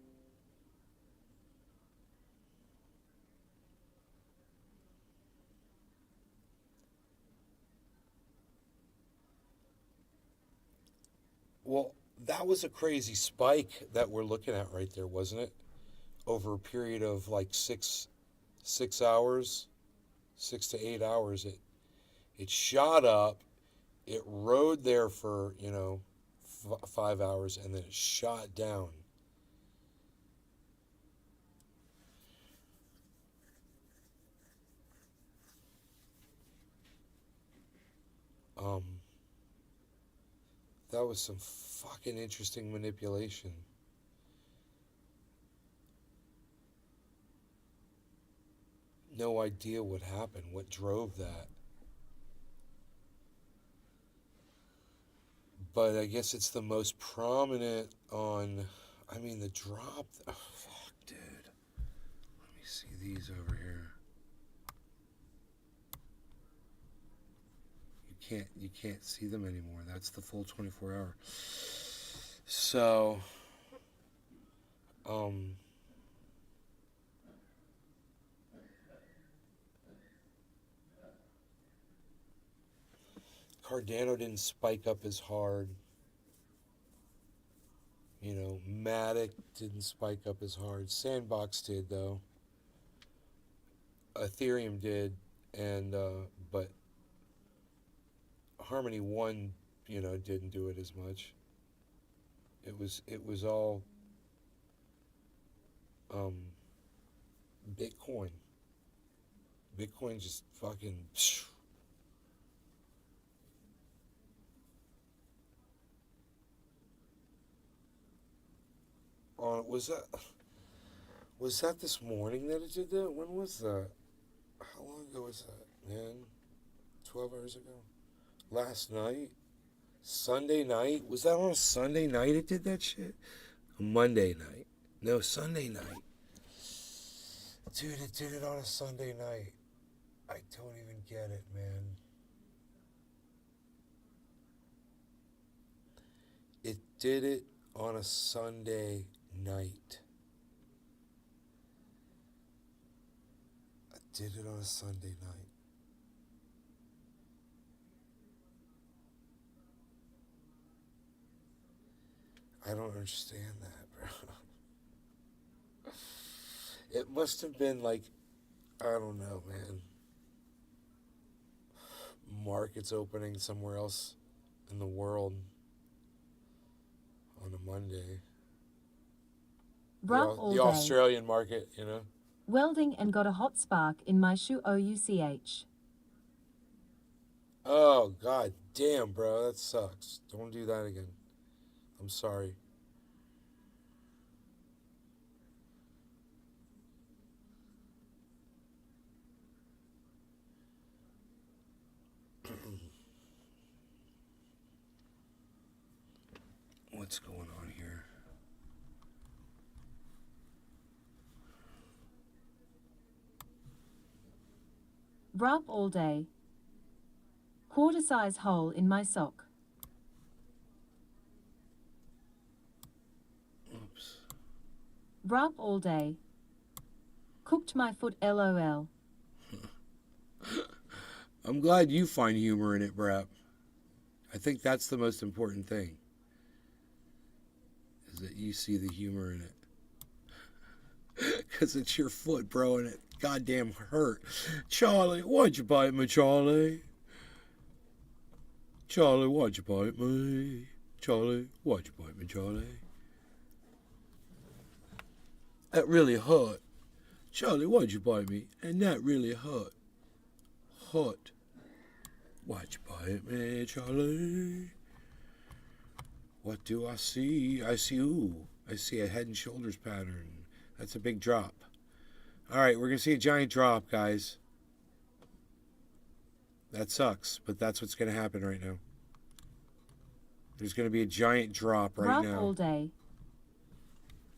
Well, that was a crazy spike that we're looking at right there, wasn't it? Over a period of like 6 hours, 6 to 8 hours, it shot up. It rode there for 5 hours, and then it shot down. That was some fucking interesting manipulation. No idea what happened, what drove that. But I guess it's the most prominent on, I mean, the drop. Oh, fuck, dude. Let me see these over here. You can't see them anymore. That's the full 24 hour. So, Cardano didn't spike up as hard. You know, Matic didn't spike up as hard. Sandbox did, though. Ethereum did, and but Harmony 1, you know, didn't do it as much. It was all Bitcoin. Bitcoin just fucking. Was that this morning that it did that? When was that? How long ago was that, man? 12 hours ago? Last night? Sunday night? Was that on a Sunday night it did that shit? A Monday night. No, Sunday night. Dude, it did it on a Sunday night. I don't even get it, man. It did it on a Sunday night. I did it on a Sunday night. I don't understand that, bro. It must have been like, I don't know, man. Markets opening somewhere else in the world on a Monday. Rough all The day. Australian market, you know. Welding and got a hot spark in my shoe. OUCH. Oh, god damn, bro. That sucks. Don't do that again. I'm sorry. What's going on here? Rub all day. Quarter size hole in my sock. Oops. Rub all day. Cooked my foot. LOL. I'm glad you find humor in it, Brap. I think that's the most important thing. Is that you see the humor in it. Because it's your foot, bro, and it goddamn hurt. Charlie, why'd you bite me, Charlie? Charlie, why'd you bite me? Charlie, why'd you bite me, Charlie? That really hurt. Charlie, why'd you bite me? And that really hurt. Hurt. Why'd you bite me, Charlie? What do I see? I see a head and shoulders pattern. That's a big drop. All right, we're going to see a giant drop, guys. That sucks, but that's what's going to happen right now. There's going to be a giant drop right now. All day.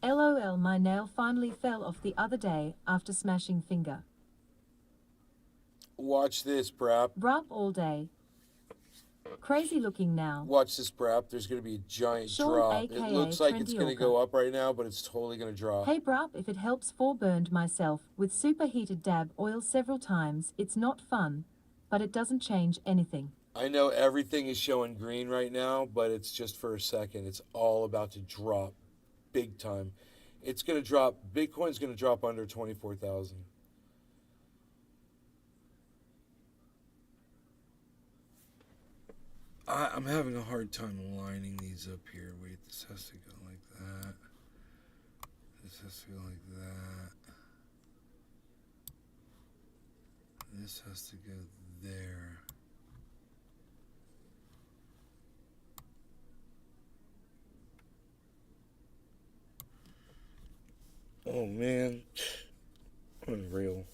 LOL, my nail finally fell off the other day after smashing finger. Watch this, Brap. Brap all day. Crazy looking now. Watch this, Brap. There's going to be a giant drop. It looks like it's going to go up right now, but it's totally going to drop. Hey, Brap, if it helps, burned myself with superheated dab oil several times. It's not fun, but it doesn't change anything. I know everything is showing green right now, but it's just for a second. It's all about to drop big time. It's going to drop. Bitcoin's going to drop under 24,000. I'm having a hard time lining these up here. Wait, this has to go like that. This has to go like that. This has to go there. Oh, man. Unreal.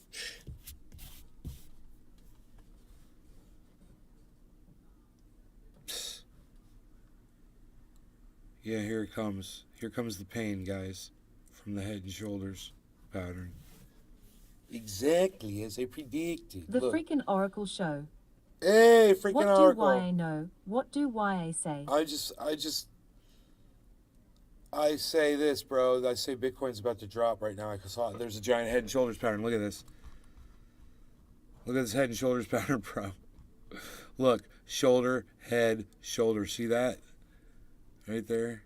Yeah, here it comes. Here comes the pain, guys, from the Head and Shoulders pattern. Exactly as I predicted. The Look. freaking Oracle Show. Hey, freaking What Oracle. do YA know? What do YA say? I say this, bro. I say Bitcoin's about to drop right now. I saw there's a giant Head and Shoulders pattern. Look at this. Look at this Head and Shoulders pattern, bro. Look, shoulder, head, shoulder. See that? Right there.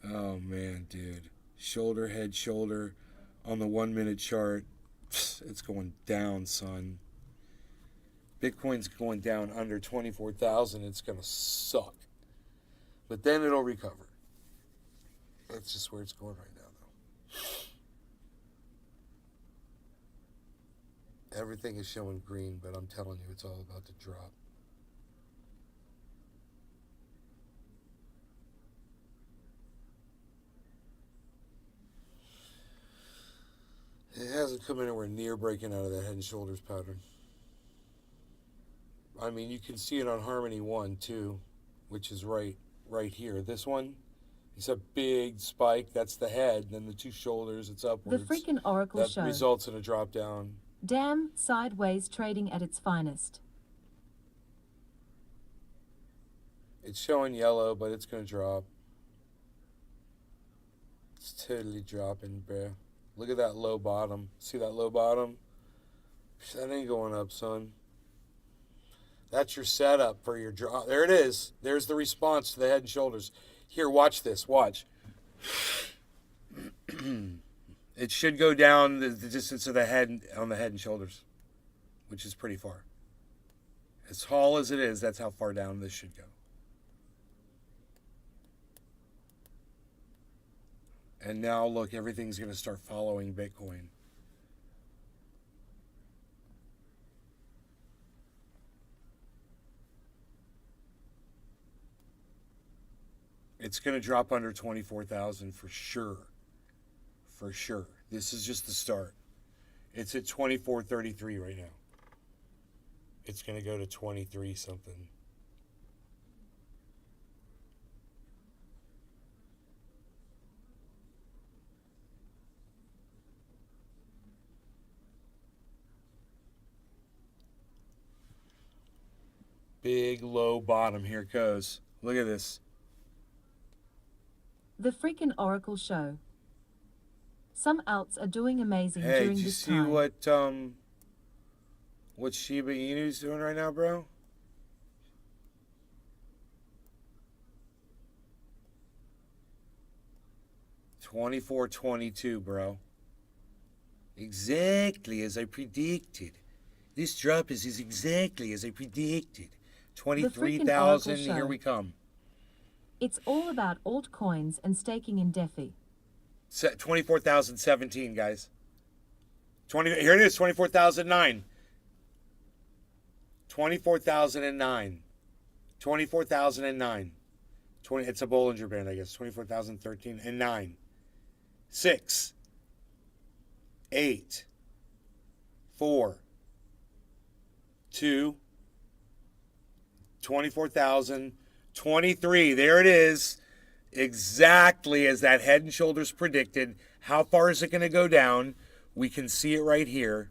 Oh, man, dude. Shoulder, head, shoulder. On the 1 minute chart. It's going down, son. Bitcoin's going down under 24,000. It's going to suck. But then it'll recover. That's just where it's going right now, though. Everything is showing green, but I'm telling you, it's all about to drop. It hasn't come anywhere near breaking out of that Head and Shoulders pattern. I mean, you can see it on Harmony 1, too, which is right here. This one, it's a big spike. That's the head. Then the two shoulders, it's upwards. The freaking Oracle that Show. Results in a drop down. Damn, sideways trading at its finest. It's showing yellow, but it's going to drop. It's totally dropping, bruh. Look at that low bottom. See that low bottom? That ain't going up, son. That's your setup for your drop. There it is. There's the response to the Head and Shoulders. Here, watch this. Watch. It should go down the distance of the head on the Head and Shoulders, which is pretty far. As tall as it is, that's how far down this should go. And now, look, everything's going to start following Bitcoin. It's going to drop under 24,000 for sure. For sure. This is just the start. It's at 24.33 right now. It's going to go to 23 something. Big low bottom. Here it goes. Look at this. The freaking Oracle Show. Some alts are doing amazing Hey, during did you this see time. what Shiba Inu's doing right now, bro? $24.22, bro. Exactly as I predicted. This drop is exactly as I predicted. 23,000. Show. Here we come. It's all about altcoins and staking in DeFi. 24,017, guys. Here it is, 24,009. 24,009. 24,009. It's a Bollinger Band, I guess. 24,013 and 9. 6. 8. 4. 2. 24,023. There it is. Exactly as that Head and Shoulders predicted. How far is it going to go down? We can see it right here.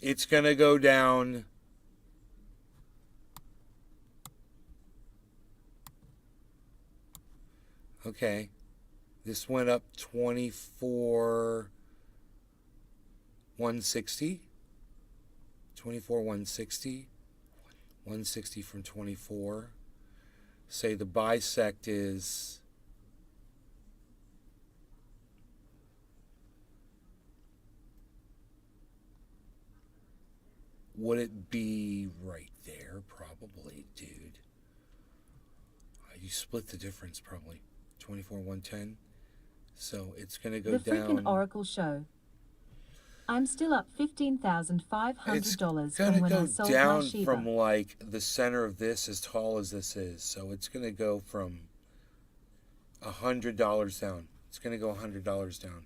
It's going to go down. Okay. This went up 24,160. 24,160. 160 from 24. Say the bisect is would it be right there? Probably, dude. You split the difference probably. 24,110. So it's going to go the down. The freaking Oracle Show. I'm still up $15,500 It's from gonna when I go sold my down Shiba. from like the center of this as tall as this is. So it's going to go from $100 down. It's going to go $100 down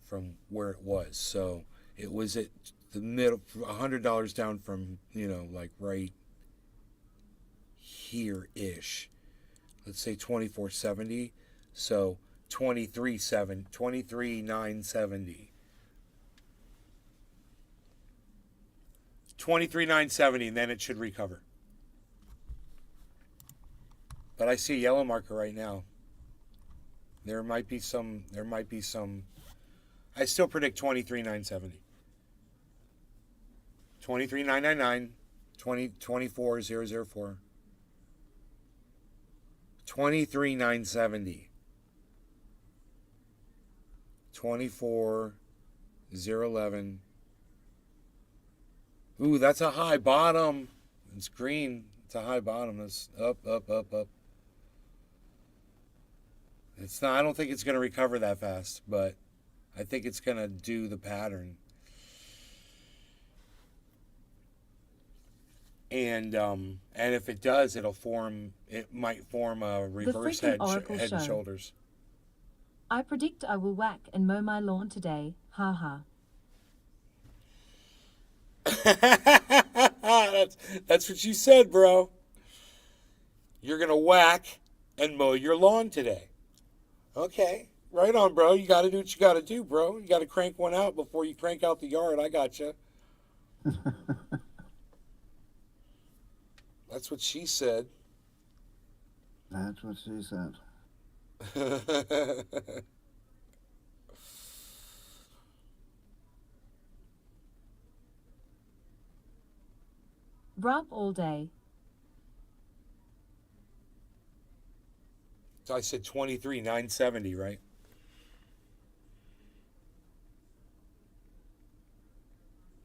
from where it was. So it was at the middle, $100 down from, like right here-ish. Let's say 2470. So 23,970. 23,970, and then it should recover. But I see a yellow marker right now. There might be some. I still predict 23,970. 23,999, 24,004. 23,970. 24,011. Ooh, that's a high bottom. It's green. It's a high bottom. That's up, up, up, up. It's not. I don't think it's going to recover that fast, but I think it's going to do the pattern. And if it does, it might form a reverse head and shoulders. I predict I will whack and mow my lawn today. Ha ha. That's what you said, bro. You're gonna whack and mow your lawn today. Okay, right on, bro. You got to do what you got to do, bro. You got to crank one out before you crank out the yard. I gotcha. That's what she said. That's what she said. Rub all day. So I said 23,970, right?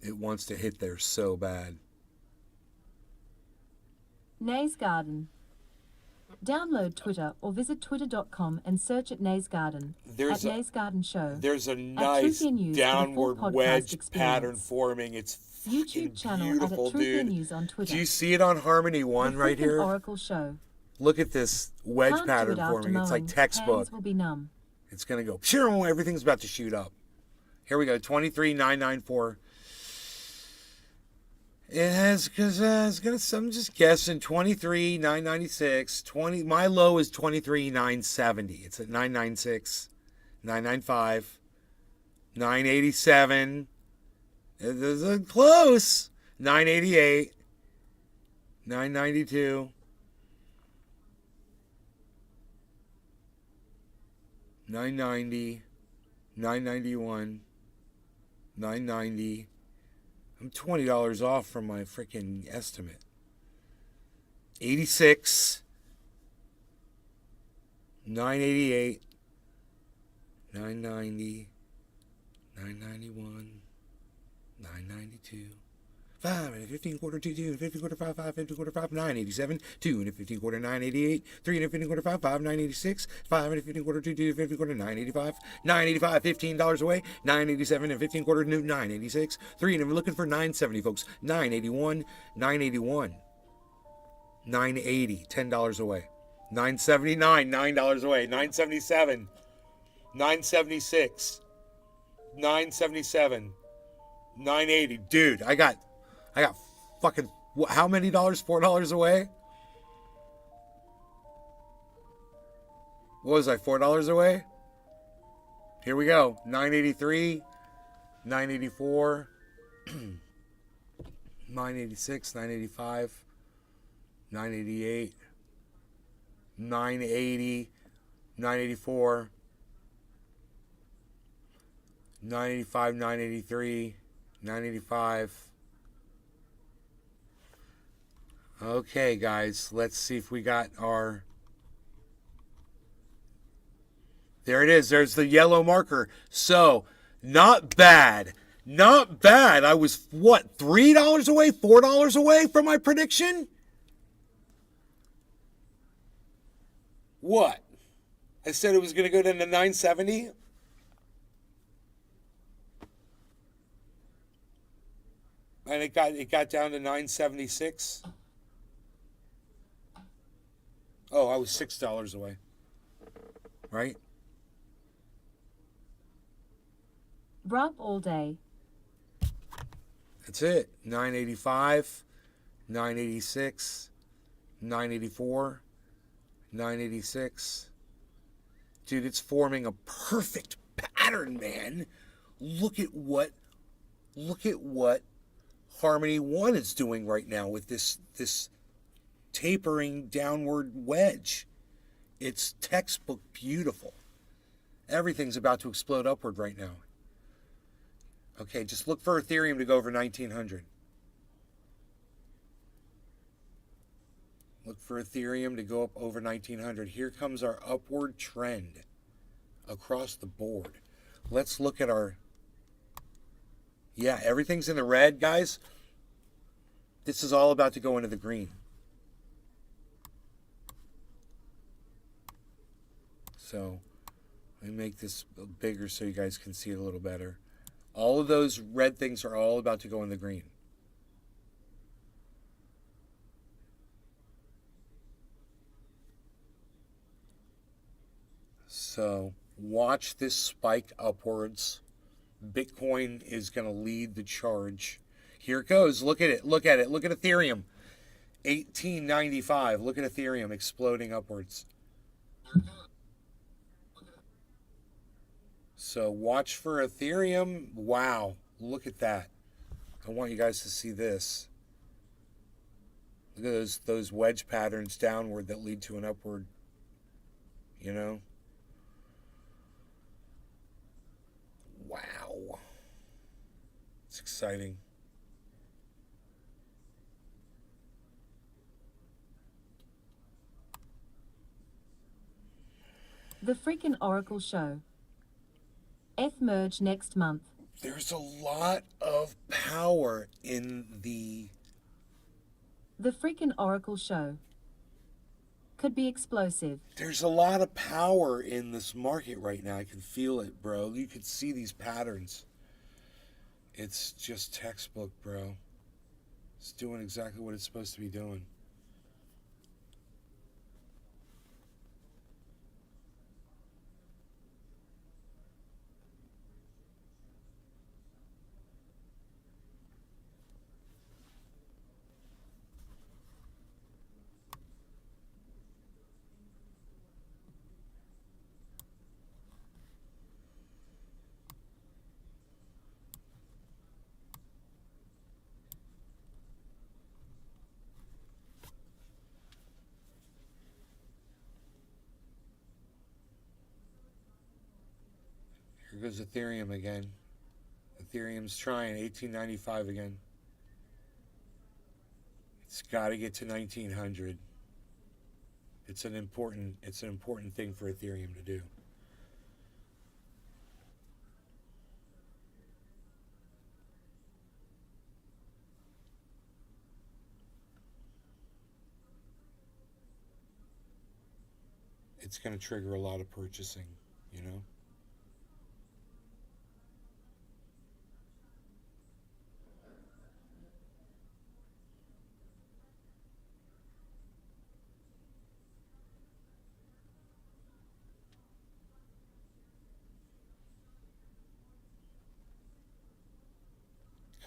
It wants to hit there so bad. Nay's Garden. Download Twitter or visit twitter.com and search at Nay's Garden. Nay's Garden Show. There's a nice downward wedge pattern forming. It's YouTube channel beautiful, at Truth News on Twitter. Do you see it on Harmony 1 right here? Oracle Show. Look at this wedge pattern forming. It's like textbook. Hands will be numb. It's going to go. Everything's about to shoot up. Here we go. 23,994. It has, because I'm just guessing 23,996. My low is 23,970. It's at 996, 995, 987. This is close. 988, 992, 990, 991, 990. I'm $20 off from my freaking estimate. 86, 988, 990, 991, 992, 5 and a 15 quarter 2 and a 15 quarter 5 5 15 quarter 5 987 2 and a 15 quarter 988 3 and a 15 quarter 5 5 986 5 and a 15 quarter 2 and 15 quarter 985 985 $15 away 987 and 15 quarter new 986 3 and I'm looking for 970 folks 981 981 980 $10 away 979 $9 away 977 976 977 980 dude I got fucking how many dollars? $4 away? What was I, $4 away? Here we go. 983, 984, 986, 985, 988, 980, 984, 985, 983, 985. Okay, guys, let's see if we got our... There it is. There's the yellow marker. So, not bad. Not bad. I was, what, $3 away, $4 away from my prediction? What? I said it was going to go down to 970? And it got down to 976? Oh, I was $6 away. right? Bruh all day. That's it. 985, 986, 984, 986. Dude, it's forming a perfect pattern, man. Look at what Harmony 1 is doing right now with this tapering downward wedge. It's textbook beautiful. Everything's about to explode upward right now. Okay, just look for Ethereum to go over 1900. Look for Ethereum to go up over 1900. Here comes our upward trend across the board. Let's look at our... Yeah, everything's in the red, guys. This is all about to go into the green. So, let me make this bigger so you guys can see it a little better. All of those red things are all about to go in the green. So, watch this spike upwards. Bitcoin is going to lead the charge. Here it goes. Look at it. Look at it. Look at Ethereum. 1895. Look at Ethereum exploding upwards. So watch for Ethereum. Wow. Look at that. I want you guys to see this. Look at those wedge patterns downward that lead to an upward. You know? Wow. It's exciting. The freaking Oracle show. Eth merge next month. There's a lot of power in the freaking Oracle show. Could be explosive. There's a lot of power in this market right now. I can feel it, bro. You can see these patterns. It's just textbook, bro. It's doing exactly what it's supposed to be doing. Here goes Ethereum again. Ethereum's trying 1895 again. It's got to get to 1900. It's an important thing for Ethereum to do. It's going to trigger a lot of purchasing, you know?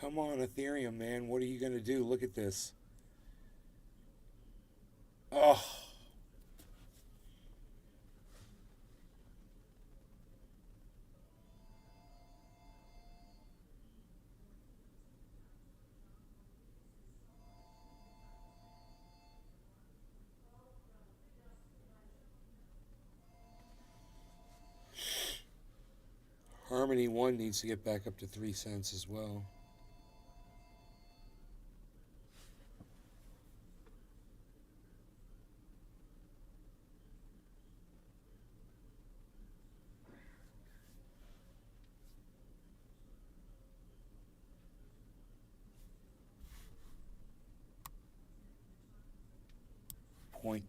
Come on, Ethereum, man. What are you going to do? Look at this. Oh. Harmony 1 needs to get back up to 3 cents as well.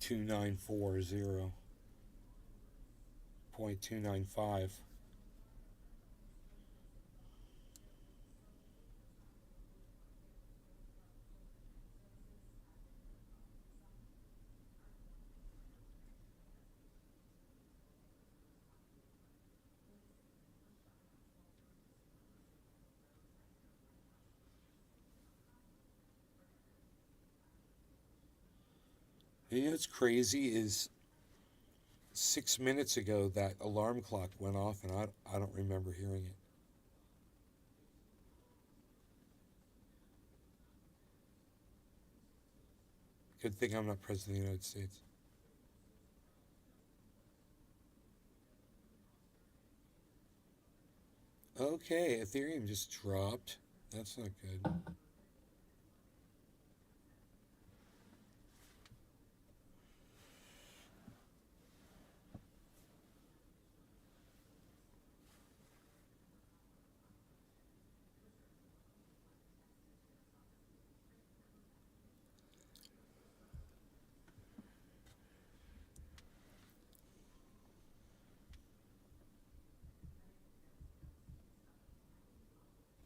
.2940, 0.295. You know what's crazy is 6 minutes ago that alarm clock went off and I don't remember hearing it. Good thing I'm not president of the United States. Okay, Ethereum just dropped. That's not good.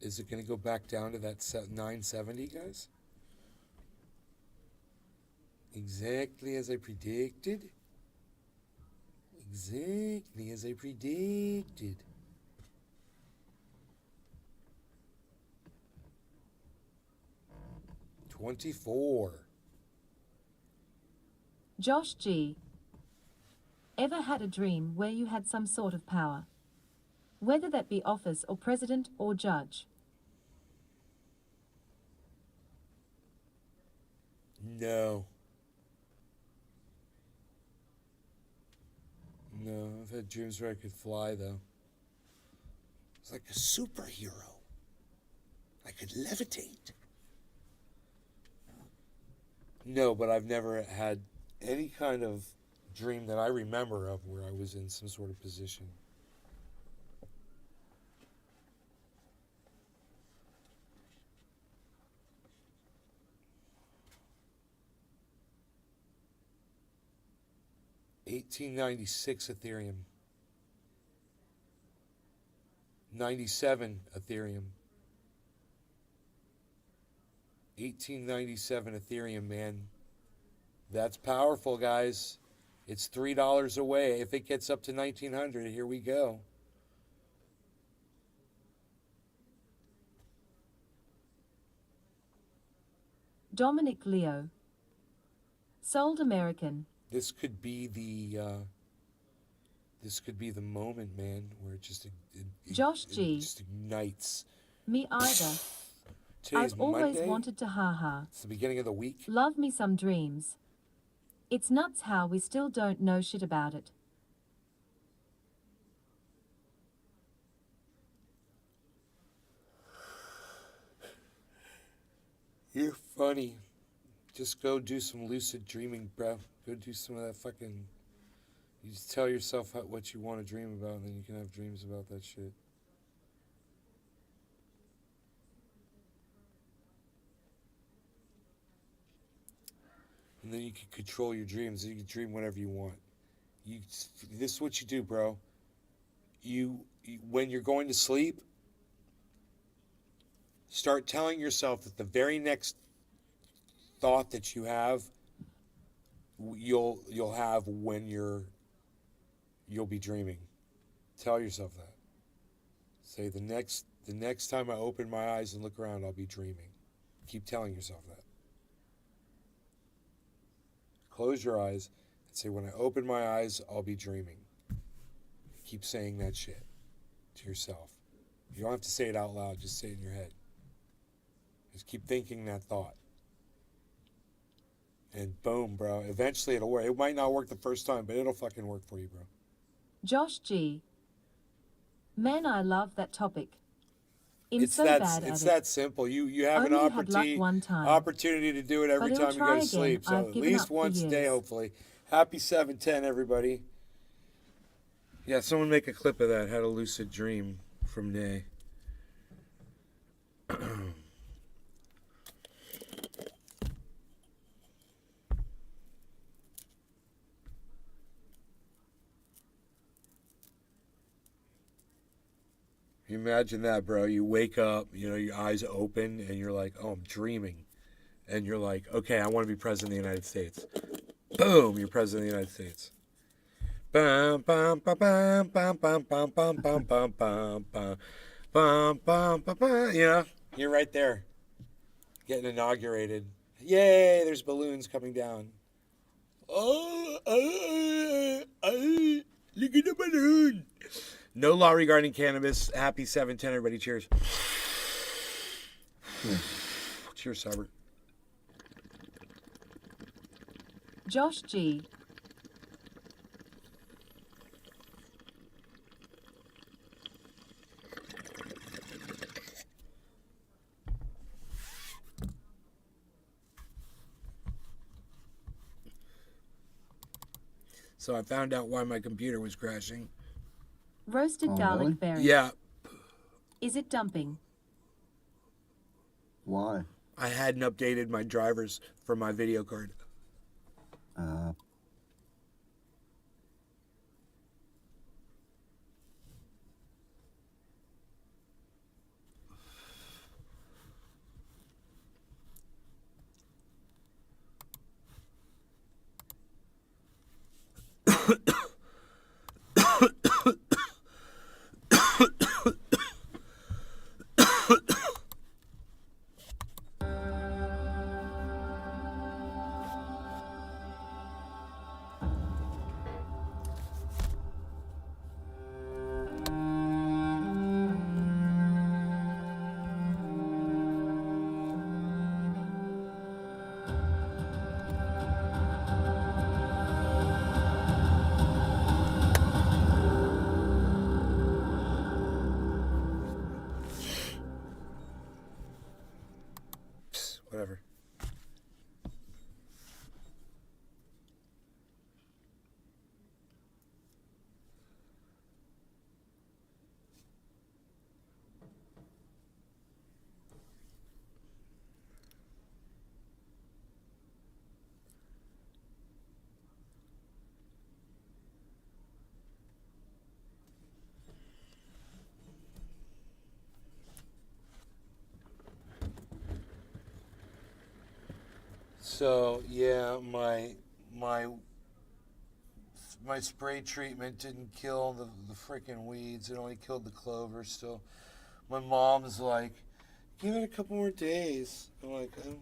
Is it going to go back down to that 970, guys? Exactly as I predicted. Exactly as I predicted. $24. Josh G. Ever had a dream where you had some sort of power? Whether that be office or president or judge. No. No, I've had dreams where I could fly, though. It's like a superhero. I could levitate. No, but I've never had any kind of dream that I remember of where I was in some sort of position. $18.96 Ethereum. 97 Ethereum. 1897 Ethereum, man. That's powerful, guys. It's $3 away. If it gets up to 1900, here we go. Dominic Leo. Sold American. This could be the moment, man, where it just Josh G. It just ignites. Me either. Today's I've always Monday. wanted to ha-ha. It's the beginning of the week. Love me some dreams. It's nuts how we still don't know shit about it. You're funny. Just go do some lucid dreaming, bro. Go do some of that fucking... You just tell yourself what you want to dream about, and then you can have dreams about that shit. And then you can control your dreams. You can dream whatever you want. This is what you do, bro. You when you're going to sleep, start telling yourself that the very next thought that you have, you'll have when you'll be dreaming. Tell yourself that. Say the next time I open my eyes and look around, I'll be dreaming. Keep telling yourself that. Close your eyes and say, when I open my eyes, I'll be dreaming. Keep saying that shit to yourself. You don't have to say it out loud, just say it in your head. Just keep thinking that thought. And boom, bro. Eventually it'll work. It might not work the first time, but it'll fucking work for you, bro. Josh G. Man, I love that topic. It's that simple. You have Only an had luck one time. opportunity to do it every But time it'll you try go to again. sleep. So I've at given least up for once a day, years. hopefully. Happy 7/10, everybody. Yeah, someone make a clip of that. Had a lucid dream from Nay. You imagine that, bro. You wake up, your eyes open, and you're like, oh, I'm dreaming. And you're like, okay, I want to be president of the United States. Boom, you're president of the United States. Bum, bum, bum, bum, bum, bum, bum, bum, bum, bum, bum, bum, bum, bum, bum, bum. You're right there, getting inaugurated. Yay, there's balloons coming down. Look at the balloon. No law regarding cannabis. Happy 7/10, everybody. Cheers. Cheers, Cyber. Josh G. So I found out why my computer was crashing. Roasted garlic berry. Yeah. Is it dumping? Why? I hadn't updated my drivers for my video card. Whatever. So yeah, my spray treatment didn't kill the freaking weeds. It only killed the clover. Still, my mom's like, give it a couple more days. I'm like, I'm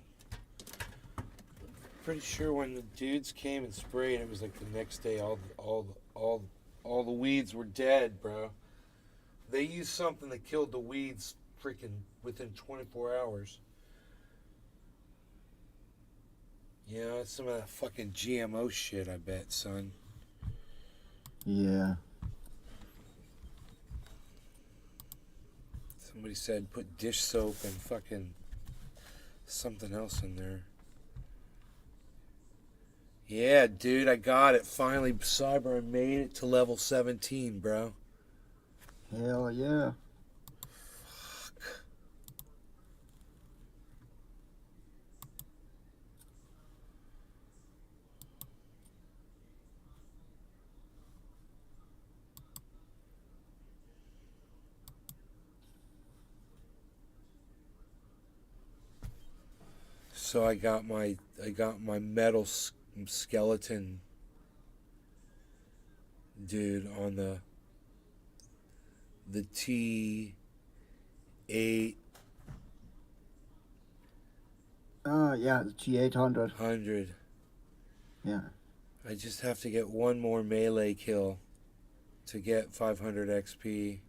pretty sure when the dudes came and sprayed, it was like the next day. All the weeds were dead, bro. They used something that killed the weeds freaking within 24 hours. Yeah, it's some of that fucking GMO shit, I bet, son. Yeah. Somebody said put dish soap and fucking something else in there. Yeah, dude, I got it. Finally, Cyber, I made it to level 17, bro. Hell yeah. So I got my metal skeleton dude on the T8 yeah, the G800. 100. Yeah. I just have to get one more melee kill to get 500 XP.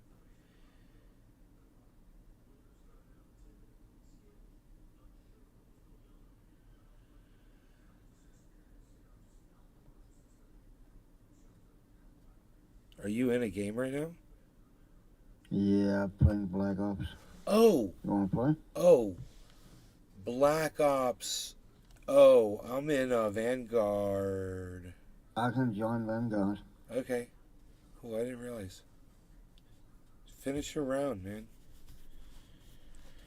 Are you in a game right now? Yeah, playing Black Ops. Oh! You wanna play? Oh! Black Ops. Oh, I'm in Vanguard. I can join Vanguard. Okay. Cool, I didn't realize. Finish your round, man.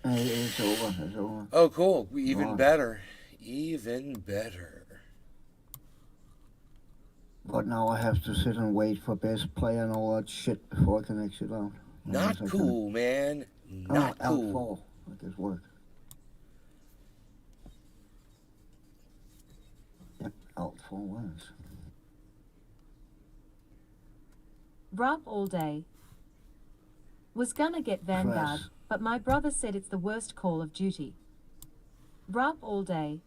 It's over. It's over. Oh, cool. Even Right. better. Even better. But now I have to sit and wait for best player and all that shit before I can exit out. Not cool, man. Not cool. L4. I guess work. Yep, L4 works. Rap all day. Was gonna get Vanguard, Fresh. but my brother said it's the worst Call of Duty. Rap all day.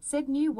Said new